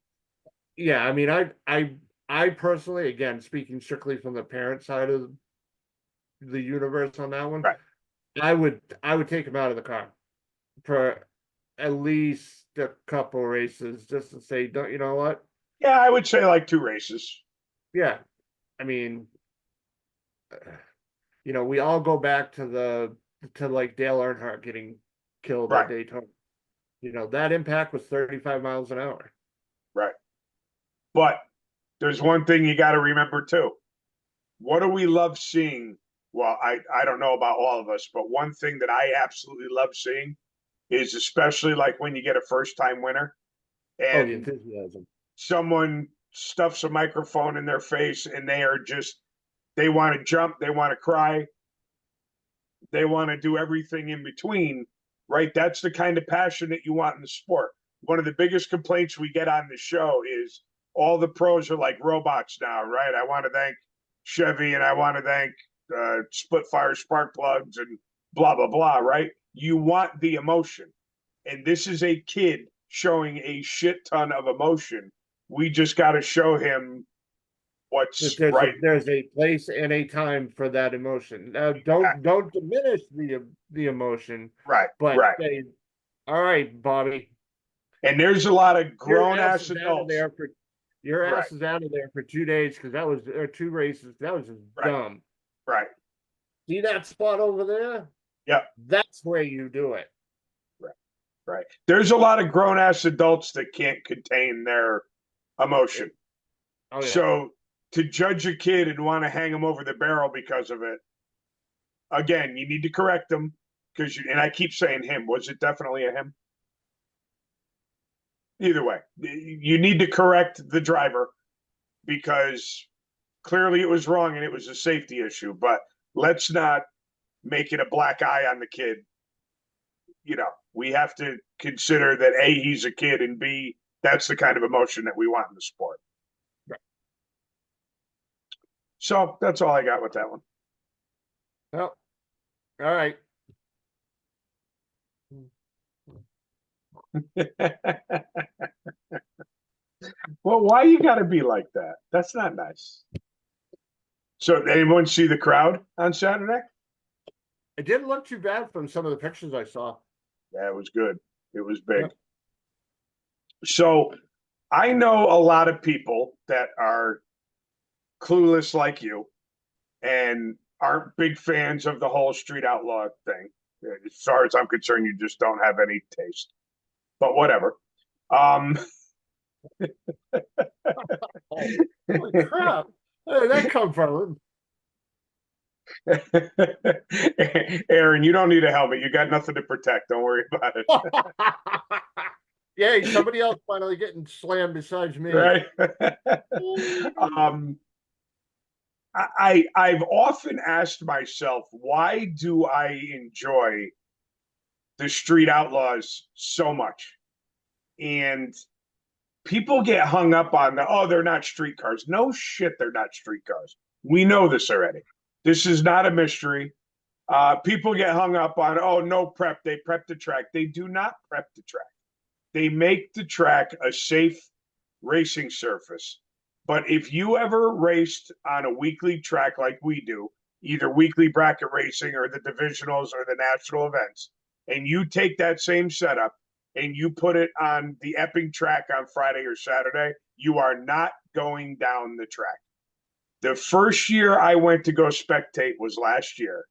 Yeah. I mean, I personally, again, speaking strictly from the parent side of the universe on that one, right. I would take him out of the car for at least a couple races just to say, don't, you know what? Yeah, I would say like 2 races. Yeah. I mean, we all go back to like Dale Earnhardt getting killed at Right, Daytona. That impact was 35 miles an hour. right. But there's one thing you got to remember too. What do we love seeing? Well, I don't know about all of us, but one thing that I absolutely love seeing is, especially like when you get a first time winner Oh, the and enthusiasm. someone stuffs a microphone in their face and they want to jump, they want to cry, they want to do everything in between, right? That's the kind of passion that you want in the sport. One of the biggest complaints we get on the show is all the pros are like robots now, right? I want to thank Chevy and I want to thank Split Fire Spark Plugs and blah, blah, blah, right? You want the emotion. And this is a kid showing a shit ton of emotion. We just got to show him what's right. There's a place and a time for that emotion. Now, don't diminish the emotion, Right, but right. say, all right, Bobby, And there's a lot of your grown ass ass is out of adults. there for your Right, ass is out of there for 2 days because that was or 2 races. That was just right, dumb. right. See that spot over there? Yep. That's where you do it. Right, right. There's a lot of grown ass adults that can't contain their emotion. Oh yeah. So to judge a kid and want to hang him over the barrel because of it, again, you need to correct them because and I keep saying him. Was it definitely a him? Either way, you need to correct the driver because clearly it was wrong and it was a safety issue, but let's not make it a black eye on the kid. You know, we have to consider that A, he's a kid, and B, that's the kind of emotion that we want in the sport. Right. So that's all I got with that one. Well, all right. Well, why you got to be like that? That's not nice. So, anyone see the crowd on Saturday? It didn't look too bad from some of the pictures I saw. Yeah, it was good. It was big. Yeah. So, I know a lot of people that are clueless like you and aren't big fans of the whole street outlaw thing. As far as I'm concerned, you just don't have any taste. But whatever. Holy crap! Where did that come from? Aaron, you don't need a helmet. You got nothing to protect. Don't worry about it. Yay, somebody else finally getting slammed besides me. Right? I've often asked myself, why do I enjoy the street outlaws so much? And people get hung up on they're not street cars. No shit, they're not street cars. We know this already. This is not a mystery. People get hung up on, no prep. They prep the track. They do not prep the track. They make the track a safe racing surface. But if you ever raced on a weekly track like we do, either weekly bracket racing or the divisionals or the national events, and you take that same setup and you put it on the Epping track on Friday or Saturday, you are not going down the track. The first year I went to go spectate was last year.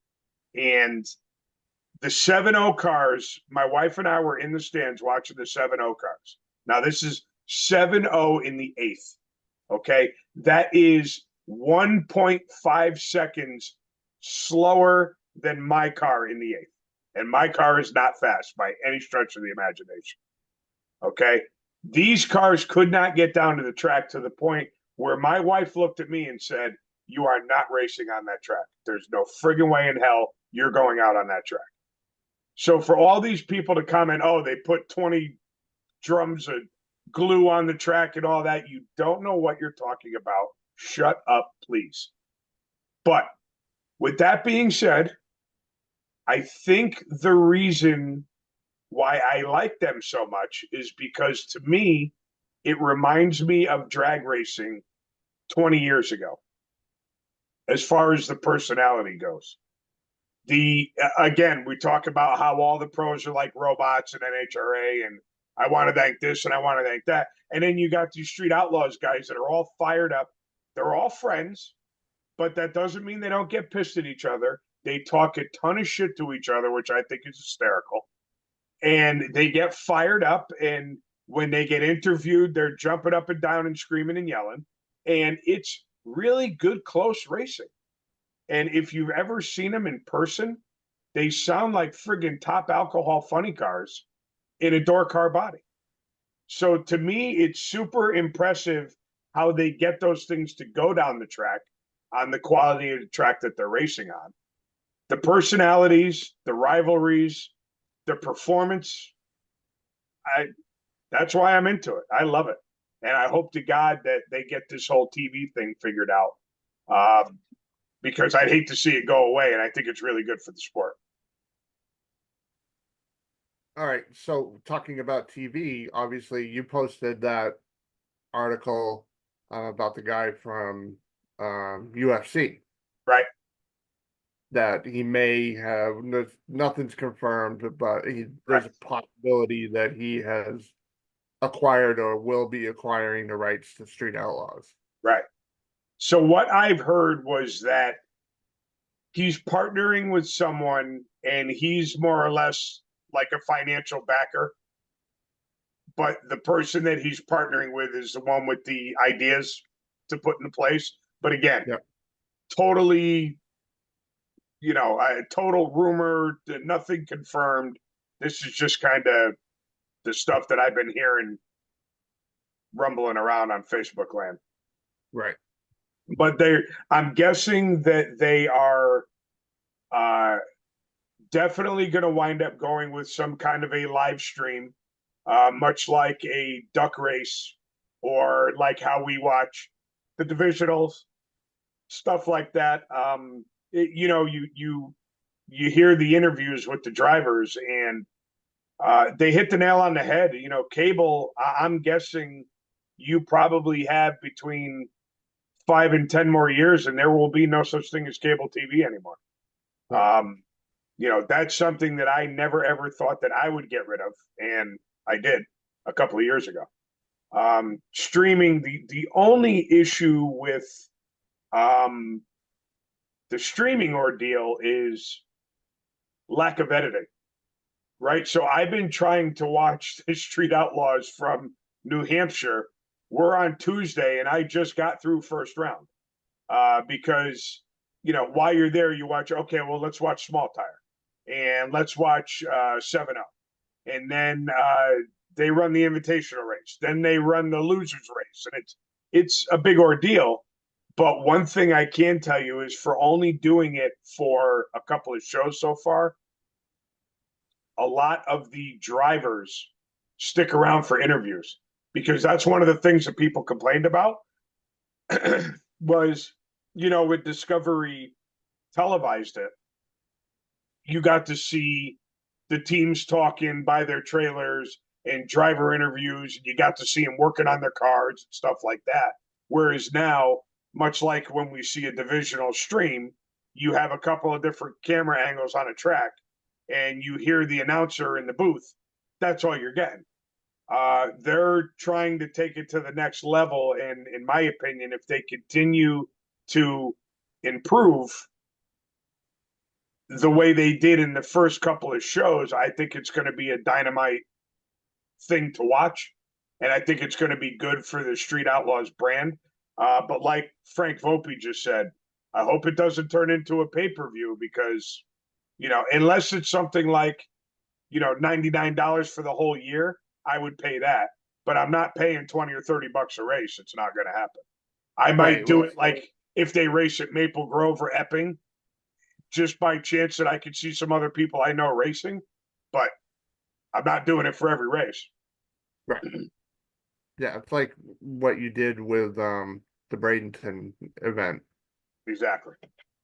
And the 7-0 cars, my wife and I were in the stands watching the 7-0 cars. Now, this is 7-0 in the eighth. Okay. That is 1.5 seconds slower than my car in the eighth. And my car is not fast by any stretch of the imagination. Okay. These cars could not get down to the track to the point where my wife looked at me and said, "You are not racing on that track. There's no friggin' way in hell you're going out on that track." So for all these people to comment, they put 20 drums of glue on the track and all that, you don't know what you're talking about. Shut up, please. But with that being said, I think the reason why I like them so much is because, to me, it reminds me of drag racing 20 years ago, as far as the personality goes. Again, we talk about how all the pros are like robots in NHRA, and I want to thank this and I want to thank that. And then you got these street outlaws guys that are all fired up. They're all friends, but that doesn't mean they don't get pissed at each other. They talk a ton of shit to each other, which I think is hysterical. And they get fired up, and when they get interviewed, they're jumping up and down and screaming and yelling. And it's really good, close racing. And if you've ever seen them in person, they sound like friggin' Top Alcohol funny cars in a door car body. So to me, it's super impressive how they get those things to go down the track on the quality of the track that they're racing on. The personalities, the rivalries, the performance, that's why I'm into it. I love it. And I hope to God that they get this whole TV thing figured out. Because I'd hate to see it go away, and I think it's really good for the sport. All right. So talking about TV, obviously you posted that article about the guy from UFC. Right. That he may have, nothing's confirmed, but there's a possibility that he has acquired or will be acquiring the rights to Street Outlaws. Right. So what I've heard was that he's partnering with someone, and he's more or less like a financial backer. But the person that he's partnering with is the one with the ideas to put into place. But again, totally, a total rumor, nothing confirmed. This is just kind of the stuff that I've been hearing rumbling around on Facebook land. Right. but I'm guessing that they are uh, definitely going to wind up going with some kind of a live stream, much like a duck race or like how we watch the divisionals, stuff like that. You hear the interviews with the drivers, and they hit the nail on the head. Cable. I'm guessing you probably have between 5 and 10 more years, and there will be no such thing as cable TV anymore. Right. That's something that I never ever thought that I would get rid of, and I did a couple of years ago. Streaming, the only issue with um, the streaming ordeal is lack of editing, right? So I've been trying to watch the Street Outlaws from New Hampshire. We're on Tuesday, and I just got through first round because while you're there, you watch. Okay, well, let's watch Small Tire, and let's watch 7-0, and then they run the invitational race. Then they run the losers race, and it's a big ordeal. But one thing I can tell you is for only doing it for a couple of shows so far, a lot of the drivers stick around for interviews because that's one of the things that people complained about was, with Discovery televised it, you got to see the teams talking by their trailers and driver interviews, and you got to see them working on their cars and stuff like that. Whereas now, much like when we see a divisional stream, you have a couple of different camera angles on a track, and you hear the announcer in the booth. That's all you're getting. They're trying to take it to the next level, and in my opinion, if they continue to improve the way they did in the first couple of shows, I think it's going to be a dynamite thing to watch, and I think it's going to be good for the Street Outlaws brand. But like Frank Volpe just said, I hope it doesn't turn into a pay-per-view because, unless it's something like, $99 for the whole year, I would pay that. But I'm not paying 20 or 30 bucks a race. It's not going to happen. I might Right. do Well, it like if they race at Maple Grove or Epping, just by chance that I could see some other people I know racing, but I'm not doing it for every race. right. Yeah, it's like what you did with the Bradenton event. Exactly.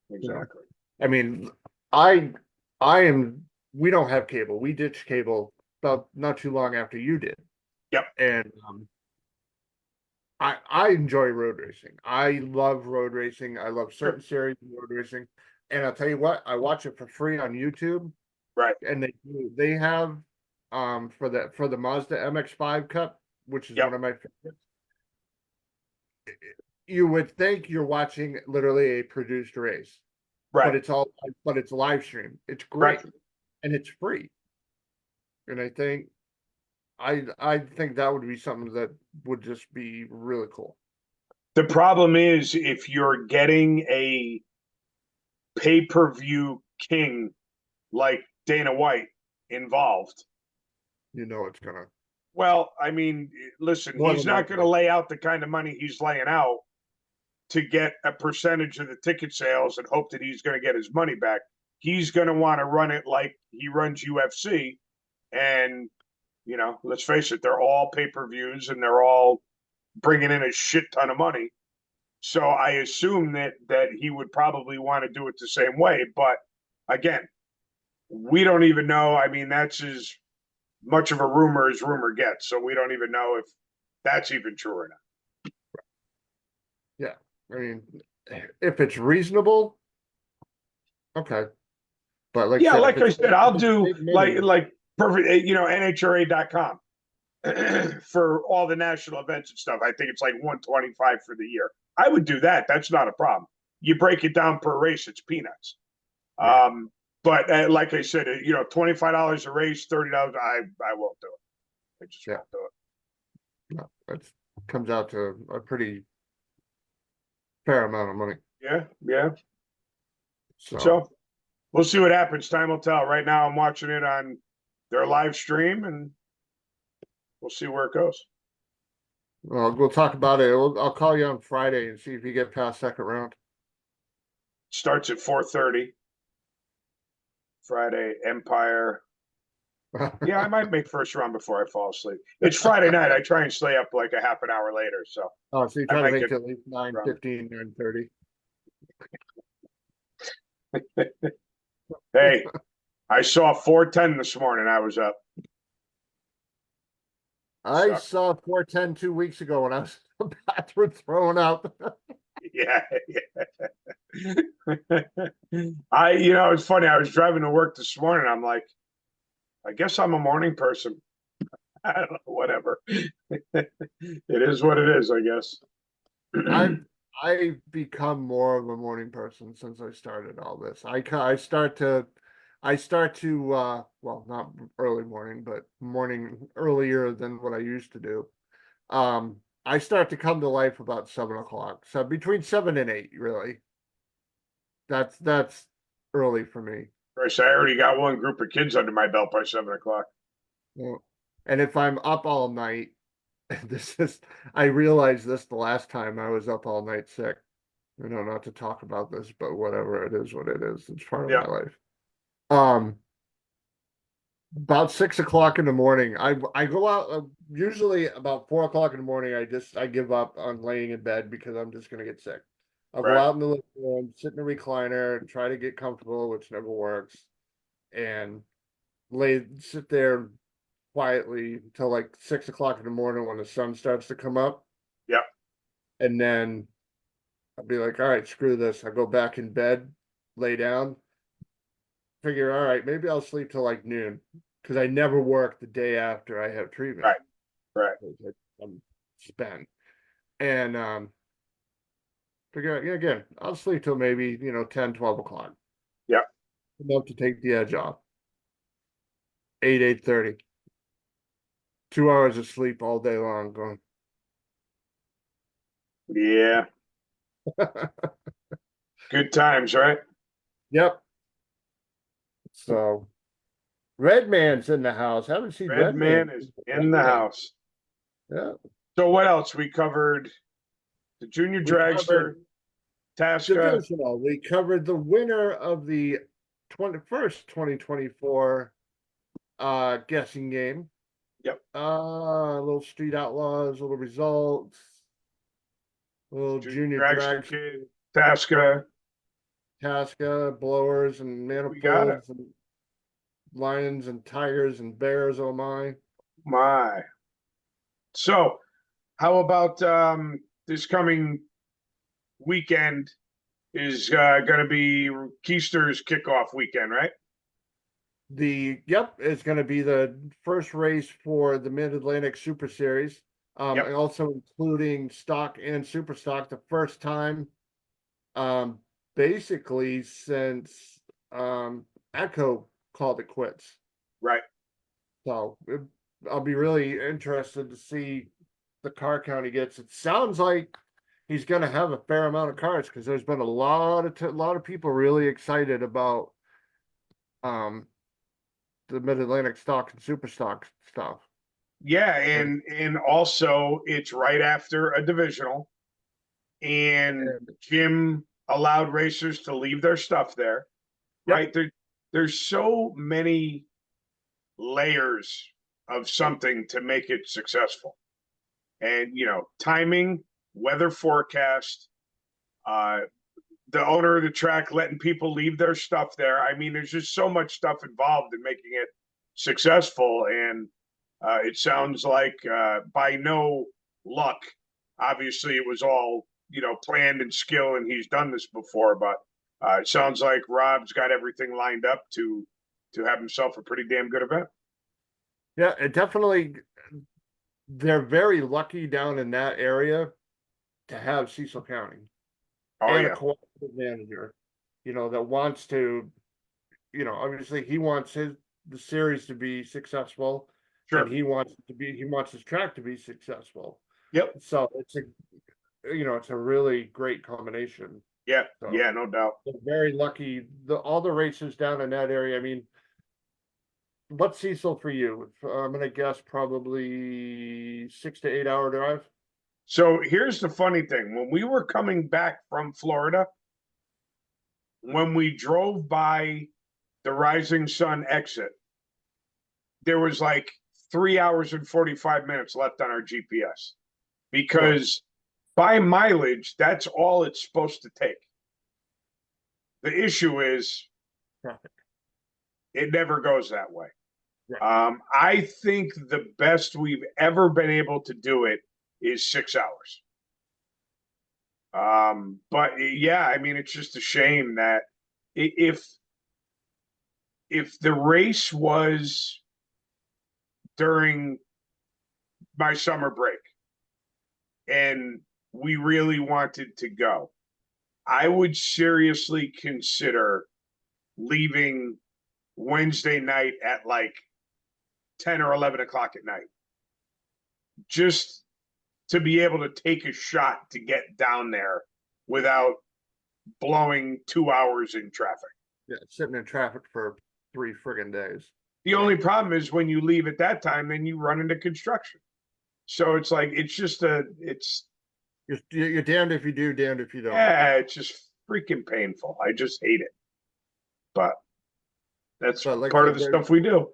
Yeah. Exactly. I mean, I I am we don't have cable. We ditched cable about not too long after you did. Yep. And I enjoy road racing. I love road racing. I love Sure. certain series of road racing. And I'll tell you what, I watch it for free on YouTube. Right. And they have for the Mazda MX-5 Cup, which is Yep. one of my favorites. You would think you're watching literally a produced race, Right. but it's live stream. It's Right. great and it's free. And I think that would be something that would just be really cool. The problem is if you're getting a pay-per-view king like Dana White involved. You know it's gonna Well, I mean, listen, more he's than not going to likely. lay out the kind of money he's laying out to get a percentage of the ticket sales and hope that he's going to get his money back. He's going to want to run it like he runs UFC. And, let's face it, they're all pay per views and they're all bringing in a shit ton of money. So I assume that he would probably want to do it the same way. But again, we don't even know. I mean, that's as much of a rumor as rumor gets. So we don't even know if that's even true or not. Yeah. I mean, if it's reasonable, okay. But like I Yeah, said, like I said, I'll do big money, like perfect, NHRA.com for all the national events and stuff. I think it's like 125 for the year. I would do that. That's not a problem. You break it down per race, it's peanuts. right. But like I said, $25 a race, $30. I won't do it. I just Yeah. won't do it. No, that comes out to a pretty fair amount of money. Yeah, yeah. So So we'll see what happens. Time will tell. Right now, I'm watching it on their live stream, and we'll see where it goes. Well, we'll talk about it. I'll call you on Friday and see if you get past second round. Starts at 4:30 Friday. Empire. Yeah, I might make first round before I fall asleep. It's Friday night. I try and stay up like a half an hour later, so Oh, so you I try to might make get it at least 9:15, 9:30. Hey, I saw 4:10 this morning. I was up. I Suck. saw 4:10 2 weeks ago when I was in the bathroom throwing up. Yeah, yeah. It's funny. I was driving to work this morning. I'm like, I guess I'm a morning person. I don't know, whatever. It is what it is, I guess. I've I've become more of a morning person since I started all this. I start to well, not early morning, but morning earlier than what I used to do. I start to come to life about 7 o'clock. So between 7 and 8, really. That's early for me. Chris, I already got one group of kids under my belt by 7 o'clock. Yeah. And if I'm up all night, I realized this the last time I was up all night sick. Not to talk about this, but whatever, it is what it is. It's part of Yeah, my life. Um, about 6 o'clock in the morning, I go out usually about 4 o'clock in the morning. I give up on laying in bed because I'm just gonna get sick. I'll go right. out in the living room, sit in a recliner, and try to get comfortable, which never works, and sit there quietly until like 6 o'clock in the morning when the sun starts to come up, Yeah, and then I'll be like, all right, screw this. I go back in bed, lay down, figure, all right, maybe I'll sleep till like noon because I never work the day after I have treatment. right, right. I'm spent. And figure out, yeah, again, I'll sleep till maybe, 10, 12 o'clock. Yeah, Enough to take the edge off. 8:30. 2 hours of sleep all day long going. yeah. Good times, right? Yep. So Redman's in the house. Haven't seen Red Redman Man is since the in the weekend. house. Yeah. So what else? We covered the Junior We Dragster, covered Tasca. divisional. We covered the winner of the 2024 guessing game. Yep. Little Street Outlaws, little results, little Junior Junior Dragster Drags, Kid, Tasca. Tasca, blowers and We got it. manifolds and lions and tigers and bears. Oh my. My. So how about this coming weekend is going to be Keister's kickoff weekend, right? Yep, it's going to be the first race for the Mid Atlantic Super Series. Yep. And also including stock and super stock, the first time, um, basically since Echo called it quits. Right. So I'll be really interested to see the car count he gets. It sounds like he's going to have a fair amount of cars because there's been a lot of people really excited about um the Mid Atlantic stock and super stock stuff. Yeah, And, and also it's right after a divisional, and and Jim allowed racers to leave their stuff there. yep, Right there's so many layers of something to make it successful, and timing, weather forecast, uh, the owner of the track letting people leave their stuff there. I mean, there's just so much stuff involved in making it successful, and it sounds like by no luck. Obviously, it was all planned and skill, and he's done this before. But it sounds like Rob's got everything lined up to have himself a pretty damn good event. yeah, it definitely. They're very lucky down in that area to have Cecil County Oh and a yeah, cooperative manager, that wants to, obviously he wants the series to be successful, and sure. he wants his track to be successful. Yep. So it's a really great combination. Yeah. So Yeah. No doubt. they're very lucky. All the races down in that area. I mean, what's Cecil for you? I'm gonna guess probably 6 to 8 hour drive. So here's the funny thing. When we were coming back from Florida, when we drove by the Rising Sun exit, there was like 3 hours and 45 minutes left on our GPS because by mileage, that's all it's supposed to take. The issue is Traffic. it never goes that way. Right. I think the best we've ever been able to do it is 6 hours. But yeah, I mean, it's just a shame that if the race was during my summer break and we really wanted to go, I would seriously consider leaving Wednesday night at like 10 or 11 o'clock at night, just to be able to take a shot to get down there without blowing 2 hours in traffic. Yeah, sitting in traffic for 3 friggin' days. The only problem is when you leave at that time, then you run into construction. So it's like, it's just You're damned if you do, damned if you don't. yeah, it's just freaking painful. I just hate it. But that's But like part of the there- stuff we do.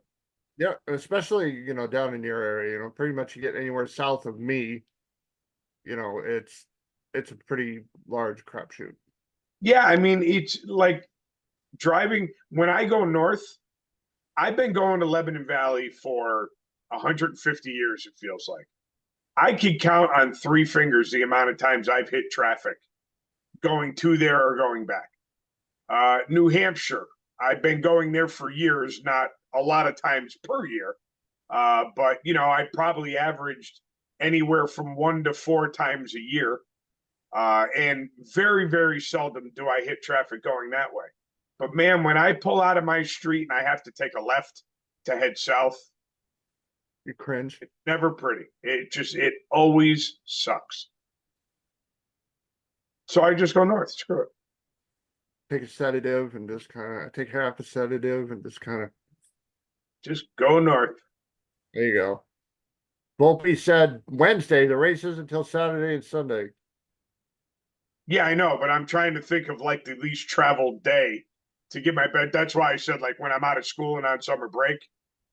Yeah, especially down in your area. Pretty much you get anywhere south of me, it's a pretty large crapshoot. Yeah, I mean, it's like driving when I go north. I've been going to Lebanon Valley for 150 years, it feels like. I could count on 3 fingers the amount of times I've hit traffic going to there or going back. New Hampshire, I've been going there for years, not a lot of times per year. But I probably averaged anywhere from 1 to 4 times a year. And very, very seldom do I hit traffic going that way. But man, when I pull out of my street and I have to take a left to head south, You cringe. it's never pretty. It always sucks. So I just go north. Screw it. Take a sedative and just take half a sedative and just Just go north. there you go. Volpe said Wednesday, the race is until Saturday and Sunday. Yeah, I know, but I'm trying to think of like the least traveled day to get my bed. That's why I said like when I'm out of school and on summer break,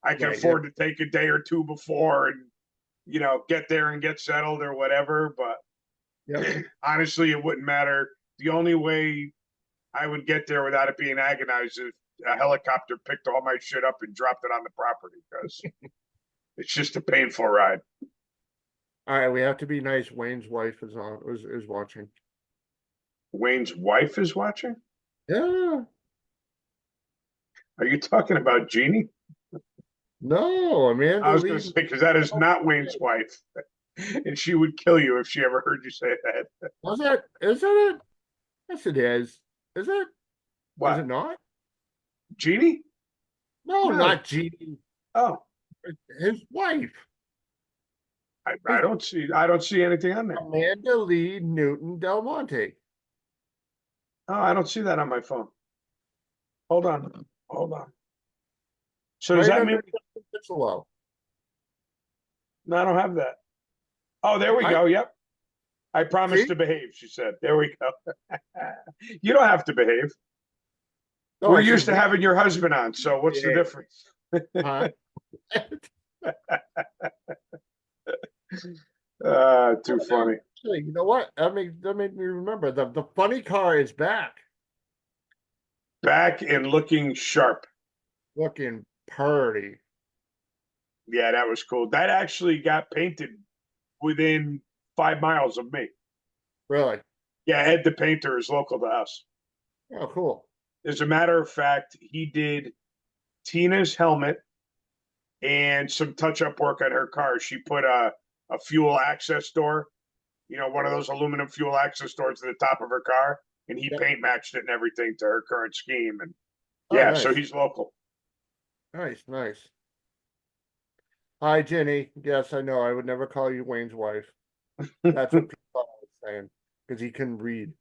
I can Right, afford to take a day or two before and get there and get settled or whatever. But Yep. honestly, it wouldn't matter. The only way I would get there without it being agonized if a helicopter picked all my shit up and dropped it on the property because it's just a painful ride. All right, we have to be nice. Wayne's wife is watching. Wayne's wife is watching. Yeah. Are you talking about Jeannie? No, Amanda I was Lee. going to say because that is not Wayne's wife, and she would kill you if she ever heard you say that. Was that? Is that it? Yes, it is. Is it? What? Is it not? Jeannie? No, No. not Jeannie. Oh, His wife, I don't see anything on there. Amanda Lee Newton Del Monte. Oh, I don't see that on my phone. Hold on. So does Right that mean under Justin Bigelow. no? I don't have that. Oh, there we go. Yep. I promised See? to behave. She said. There we go. You don't have to behave. No, We're I used said to having your husband on. So what's the Yeah. difference? huh? Too funny. Actually, you know what? That made me remember the funny car is back, Back and looking sharp. looking pretty. Yeah, that was cool. That actually got painted within 5 miles of me. Really? Yeah, Ed the painter is local to us. Oh, cool. As a matter of fact, he did Tina's helmet and some touch-up work on her car. She put a fuel access door, one of those aluminum fuel access doors to the top of her car, and he Yep. paint matched it and everything to her current scheme. And Oh, yeah, nice. so he's local. Nice. Hi, Jenny. Yes, I know. I would never call you Wayne's wife. That's what people are saying because he couldn't read.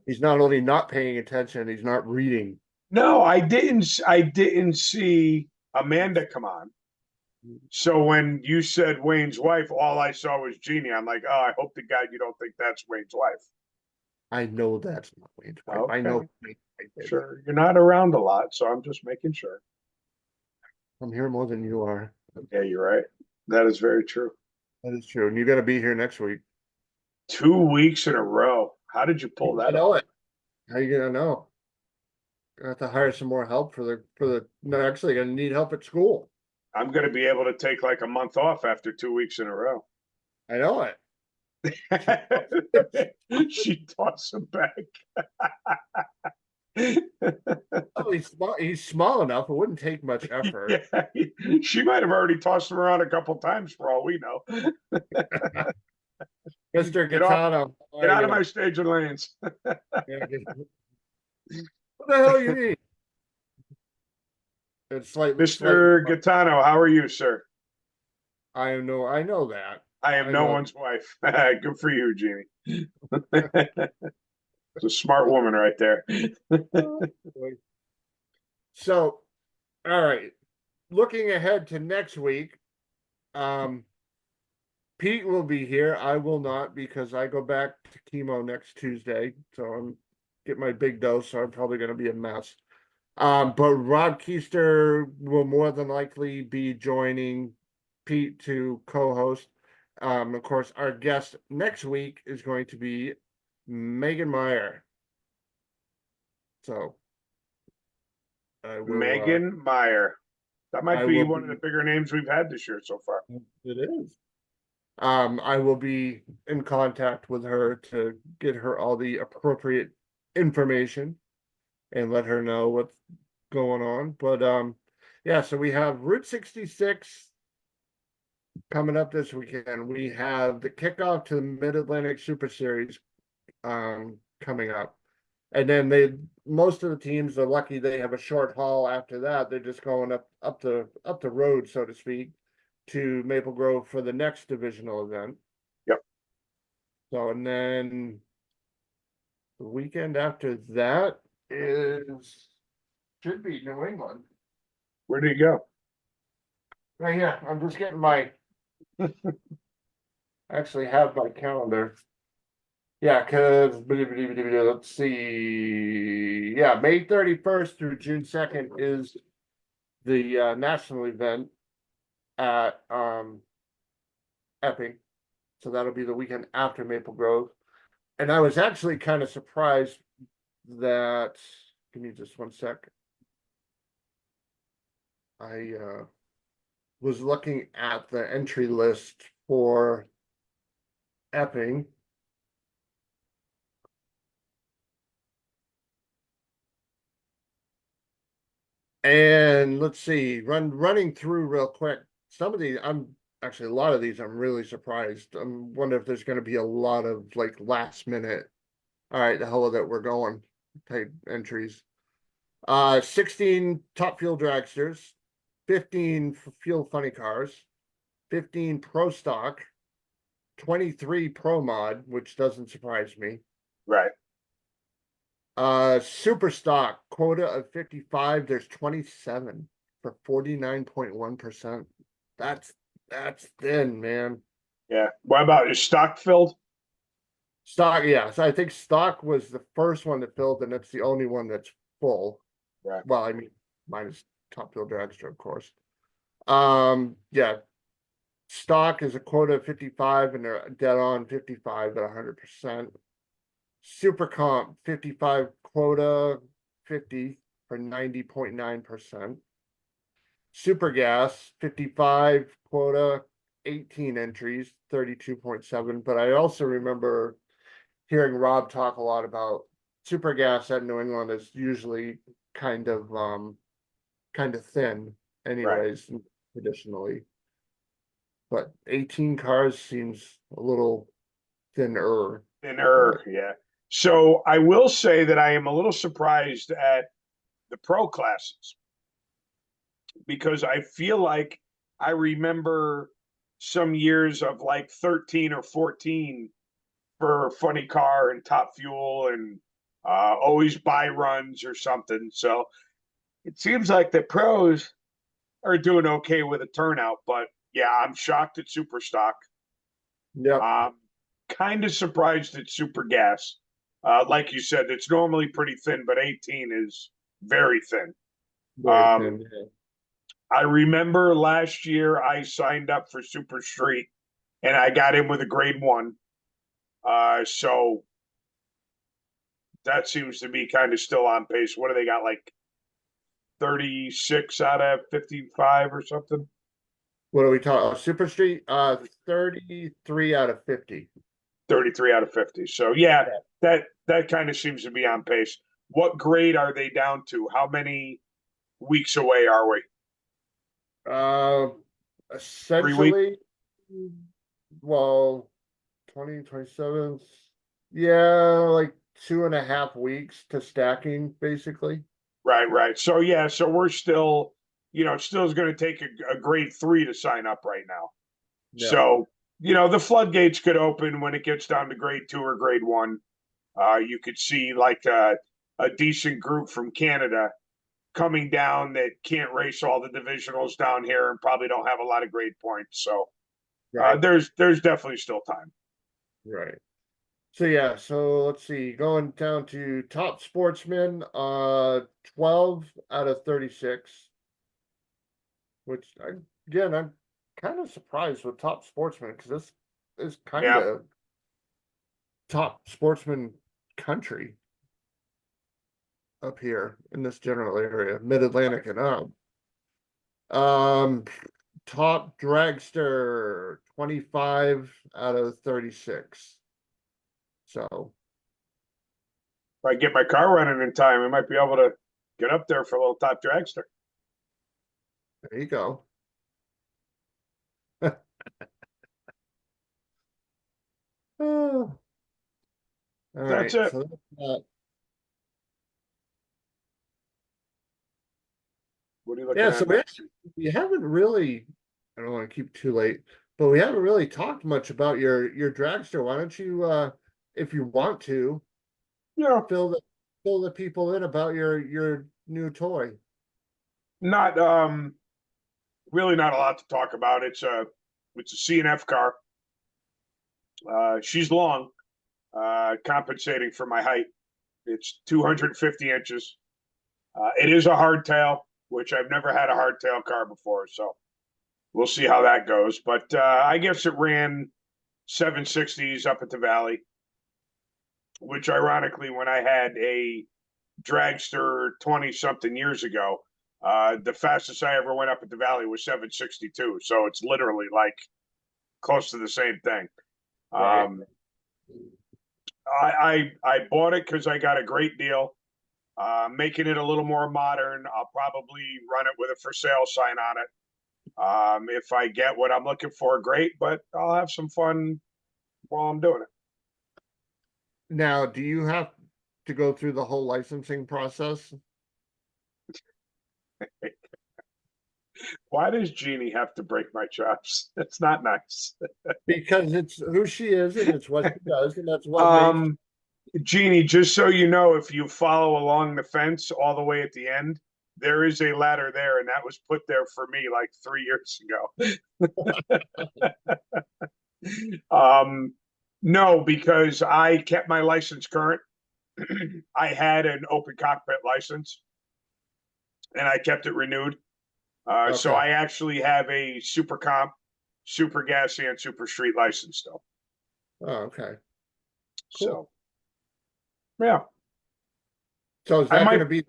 He's not only not paying attention, he's not reading. No, I didn't see Amanda come on. So when you said Wayne's wife, all I saw was Jeannie. I'm like, oh, I hope to God you don't think that's Wayne's wife. I know that's not Wayne's wife. I know Okay, who Wayne's wife is. sure. You're not around a lot, so I'm just making sure. I'm here more than you are. Yeah, you're right. That is very true. That is true. And you got to be here next week. 2 weeks in a row. How did you pull I that off? know it. How you gonna know? Gonna have to hire some more help for the. No, actually, gonna need help at school. I'm going to be able to take like a month off after 2 weeks in a row. I know it. She tossed him back. Oh, he's small enough. It wouldn't take much effort. Yeah, she might have already tossed him around a couple times for all we know. Mr. Get off, Gaetano, how get are out of you? my stage and lanes. Yeah, what the hell you mean? It's slightly. Mr. Gaetano, how are you, sir? I know that. I am I no know. one's wife. Good for you, Jeannie. It's a smart woman right there. So, all right. Looking ahead to next week, Pete will be here. I will not because I go back to chemo next Tuesday. So I'm get my big dose, so I'm probably gonna be a mess. But Rob Keister will more than likely be joining Pete to co-host. Of course, our guest next week is going to be Megan Meyer. So I will. Megan Meyer. That might I be will one of the bigger names we've had this year so far. It is. I will be in contact with her to get her all the appropriate information and let her know what's going on. But yeah, so we have Route 66 coming up this weekend. We have the kickoff to the Mid-Atlantic Super Series coming up. And then most of the teams are lucky they have a short haul after that. They're just going up the road, so to speak, to Maple Grove for the next divisional event. Yep. So and then the weekend after that should be New England. Where did he go? Right here. I'm just getting my I actually have my calendar. Yeah, because let's see. Yeah, May 31st through June 2nd is the national event at Epping. So that'll be the weekend after Maple Grove. And I was actually kind of surprised that give me just one sec. I was looking at the entry list for Epping. And let's see, running through real quick. Some of these, I'm actually a lot of these, I'm really surprised. I'm wondering if there's going to be a lot of like last minute. All right, the hell with it, we're going type entries. 16 Top Fuel Dragsters, 15 Fuel Funny Cars, 15 Pro Stock, 23 Pro Mod, which doesn't surprise me. Right. Super Stock quota of 55. There's 27 for 49.1%. That's thin, man. Yeah. What about is stock filled? Stock, yeah. So I think stock was the first one that filled, and it's the only one that's full. Right. Well, I mean, minus Top Fuel Dragster, of course. Yeah. Stock is a quota of 55, and they're dead on 55 at 100%. Super Comp 55 quota 50 for 90.9%. Super Gas 55 quota 18 entries 32.7. But I also remember hearing Rob talk a lot about Super Gas at New England is usually kind of thin anyways, traditionally. But 18 cars seems a little thinner. Thinner, yeah. So I will say that I am a little surprised at the pro classes because I feel like I remember some years of like 13 or 14 for Funny Car and Top Fuel and always buy runs or something. So it seems like the pros are doing okay with a turnout. But yeah, I'm shocked at Super Stock. Yep. Kind of surprised at Super Gas. Like you said, it's normally pretty thin, but 18 is very thin. Very Um, thin. Yeah. I remember last year I signed up for Super Street and I got in with a grade one. So that seems to be kind of still on pace. What do they got, like 36 out of 55 or something? What are we talking? Super Street, 33 out of 50. 33 out of 50. So yeah, that kind of seems to be on pace. What grade are they down to? How many weeks away are we? Uh, 3 weeks? essentially, well, 27. Yeah, like 2.5 weeks to stacking, basically. Right, right. So yeah, so we're still, it still is going to take a grade three to sign up right now. Yeah. So, the floodgates could open when it gets down to grade two or grade one. You could see like a decent group from Canada coming down that can't race all the divisionals down here and probably don't have a lot of grade points. So Right. there's definitely still time. Right. So yeah, so let's see, going down to top sportsman, 12 out of 36, which again, I'm kind of surprised with top sportsman because this is kind Yeah. of top sportsman country up here in this general area, mid-Atlantic and up. Um, top dragster, 25 out of 36. So If I get my car running in time, I might be able to get up there for a little top dragster. there you go. Oh, all That's right. it. So that's that. What are you looking Yeah, so at next? we haven't really, I don't want to keep too late, but we haven't really talked much about your dragster. Why don't you if you want to Yeah, fill the people in about your new toy. not really not a lot to talk about. It's a CNF car. She's long, compensating for my height. It's 250 inches. It is a hardtail, which I've never had a hardtail car before, so we'll see how that goes. But I guess it ran 760s up at the Valley, which ironically, when I had a dragster 20 something years ago, the fastest I ever went up at the Valley was 762. So it's literally like close to the same thing. Right. Um, I bought it because I got a great deal. Making it a little more modern. I'll probably run it with a for sale sign on it. If I get what I'm looking for, great, but I'll have some fun while I'm doing Now, do you have to go through the whole licensing process? it. Why does Jeannie have to break my chops? It's not nice. Because it's who she is and it's what she does, and that's what makes Um, Jeannie, just so you know, if you follow along the fence all the way at the end, there is a ladder there, and that was put there for me like 3 years ago. No, because I kept my license current. I had an open cockpit license, and I kept it renewed. So okay. I actually have a super comp, super gas, and super street license still. Oh, okay. Cool. So yeah, So is I that might gonna be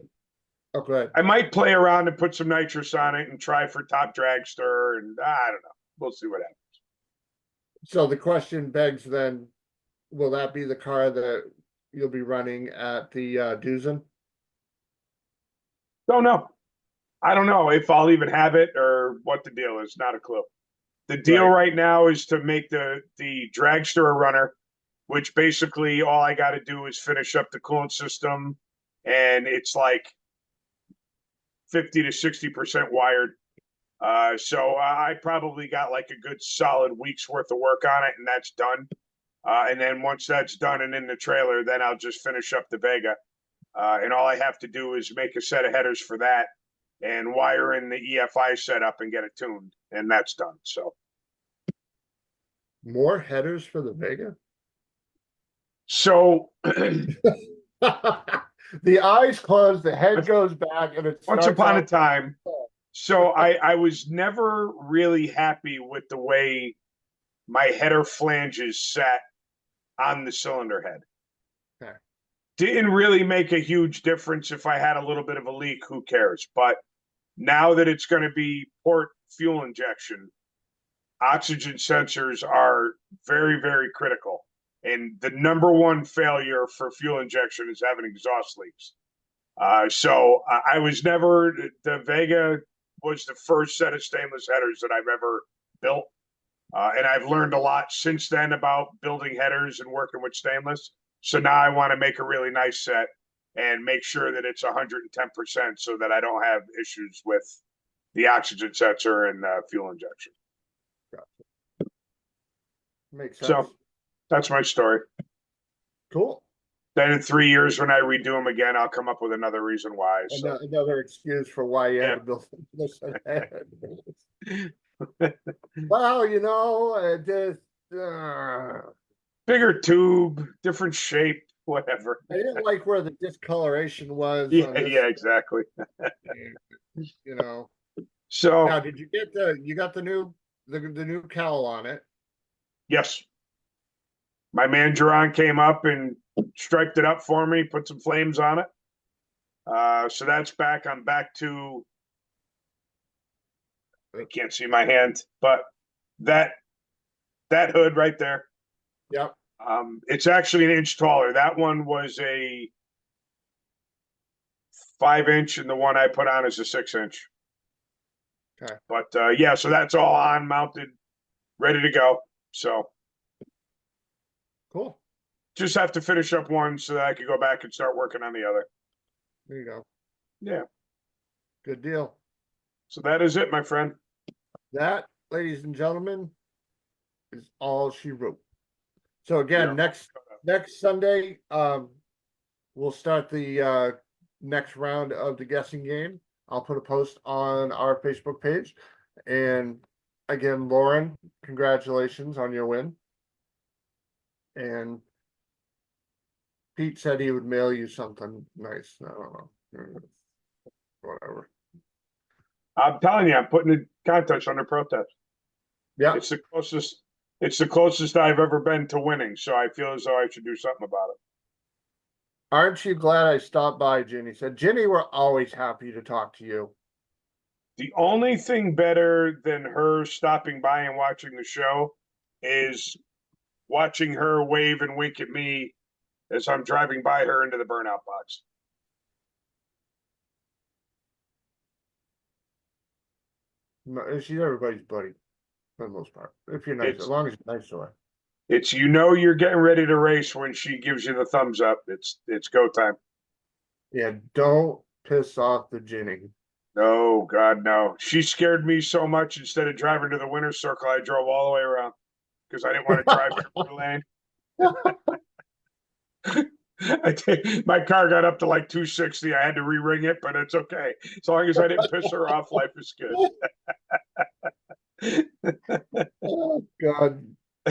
oh go ahead. I might play around and put some nitrous on it and try for top dragster, and I don't know. We'll see what happens. So the question begs then, will that be the car that you'll be running at the Duzen? Don't know. I don't know if I'll even have it or what the deal is. Not a clue. The deal Right. right now is to make the dragster a runner, which basically all I got to do is finish up the coolant system, and it's like 50 to 60% wired. So I probably got like a good solid week's worth of work on it, and that's done. And then once that's done and in the trailer, then I'll just finish up the Vega. And all I have to do is make a set of headers for that and wire in the EFI setup and get it tuned, and that's done. So More headers for the Vega. so The eyes close, the head goes back, and it once starts upon a out- time, so I was never really happy with the way my header flanges sat on the cylinder head. Okay. Didn't really make a huge difference if I had a little bit of a leak, who cares? But now that it's going to be port fuel injection, oxygen sensors are very, very critical. And the number one failure for fuel injection is having exhaust leaks. So I was never, the Vega was the first set of stainless headers that I've ever built. And I've learned a lot since then about building headers and working with stainless. So now I want to make a really nice set and make sure that it's 110% so that I don't have issues with the oxygen sensor and fuel injection. Makes sense. So that's my story. Cool. Then in 3 years, when I redo them again, I'll come up with another reason why. So. Another excuse for why you had to build this. Well, it just Bigger tube, different shape, whatever. I didn't like where the discoloration was. Yeah, on this, yeah, exactly. So Now, did you get you got the new cowl on it? yes, my man Jerron came up and striped it up for me, put some flames on it. So that's back. I'm back to. I can't see my hand, but that hood right there. Yep. It's actually an inch taller. That one was a 5-inch, and the one I put on is a 6-inch. Okay. But yeah, so that's all on, mounted, ready to go. So Cool. just have to finish up one so that I can go back and start working on the other. There you go. Yeah. Good deal. So that is it, my friend. That, ladies and gentlemen, is all she wrote. So again, Yeah. next Sunday, we'll start the next round of the guessing game. I'll put a post on our Facebook page. And again, Lauren, congratulations on your win. And Pete said he would mail you something nice. I don't know. Whatever. I'm telling you, I'm putting the contest under protest. Yeah. It's the closest I've ever been to winning. So I feel as though I should do something about it. Aren't you glad I stopped by, Ginny? Said, Ginny, we're always happy to talk to you. The only thing better than her stopping by and watching the show is watching her wave and wink at me as I'm driving by her into the burnout box. No, she's everybody's buddy for the most part. If you're nice, as long as you're nice to her. It's you're getting ready to race when she gives you the thumbs up. It's go time. Yeah, don't piss off the Ginny. No, God, no. She scared me so much. Instead of driving to the winner's circle, I drove all the way around because I didn't want to drive through the lane. My car got up to like 260. I had to re-ring it, but it's okay. As long as I didn't piss her off, life is good. Oh, God.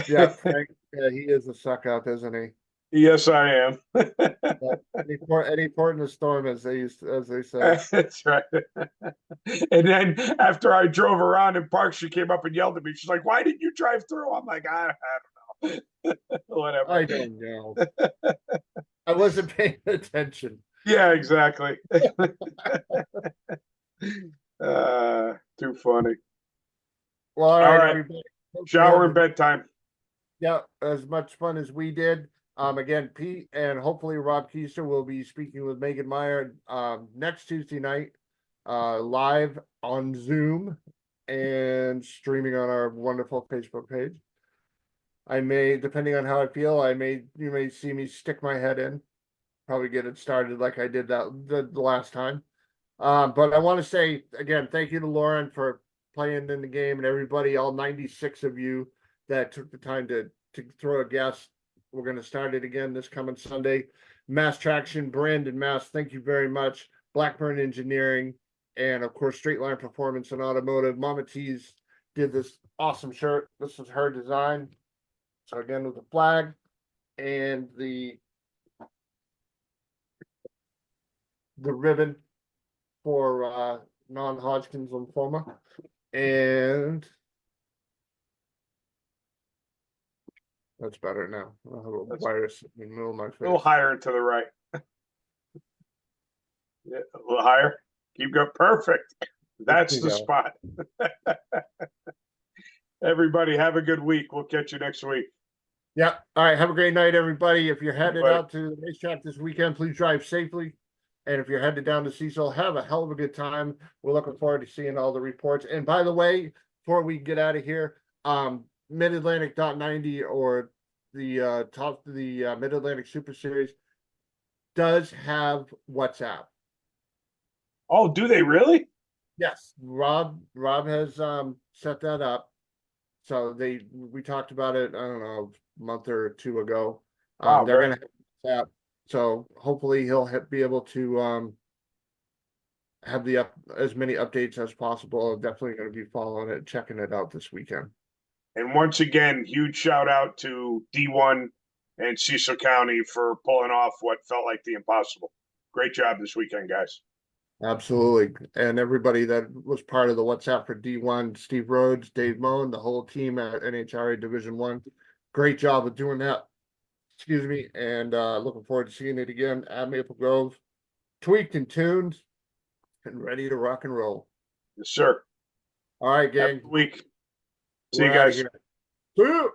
Yeah, Frank, he is a suck up, isn't he? Yes, I am. Any port in the storm, as they say. That's right. And then after I drove around in park, she came up and yelled at me. She's like, "Why didn't you drive through?" I'm like, I don't know. Whatever. I don't know. I wasn't paying attention. Yeah, exactly. Too funny. Well, all right, everybody. Shower and bedtime. Yeah, as much fun as we did. Again, Pete and hopefully Rob Keister will be speaking with Megan Meyer next Tuesday night, live on Zoom and streaming on our wonderful Facebook page. I may, depending on how I feel, you may see me stick my head in, probably get it started like I did the last time. But I want to say again, thank you to Lauren for playing in the game and everybody, all 96 of you that took the time to throw a guess. We're going to start it again this coming Sunday. Mass Traction, Brandon Mass, thank you very much. Blackburn Engineering, and of course, Straight Line Performance and Automotive. Mama T's did this awesome shirt. This is her design. So again, with the flag and the ribbon for non-Hodgkin's lymphoma, and that's better now. I have a That's- virus in the middle of my A little face. higher to the right. Yeah, a little higher. Keep going. Perfect. That's you the go. spot. Everybody have a good week. We'll catch you next week. Yeah. All right. Have a great night, everybody. If you're headed Bye. out to the racetrack this weekend, please drive safely. And if you're headed down to Cecil, have a hell of a good time. We're looking forward to seeing all the reports. And by the way, before we get out of here, Mid-Atlantic.90 or the Mid-Atlantic Super Series does have WhatsApp. Oh, do they really? Yes, Rob has set that up. So we talked about it, I don't know, a month or two ago. Wow, They're very- gonna have that. So hopefully he'll be able to have as many updates as possible. Definitely gonna be following it, checking it out this weekend. And once again, huge shout out to D1 and Cecil County for pulling off what felt like the impossible. Great job this weekend, guys. Absolutely. And everybody that was part of the WhatsApp for D1, Steve Rhodes, Dave Moen, the whole team at NHRA Division One. Great job of doing that. Excuse me. And looking forward to seeing it again at Maple Grove. Tweaked and tuned and ready to rock and roll. Yes, sir. All right, Have a gang. good week. See We're you outta guys. here. See you.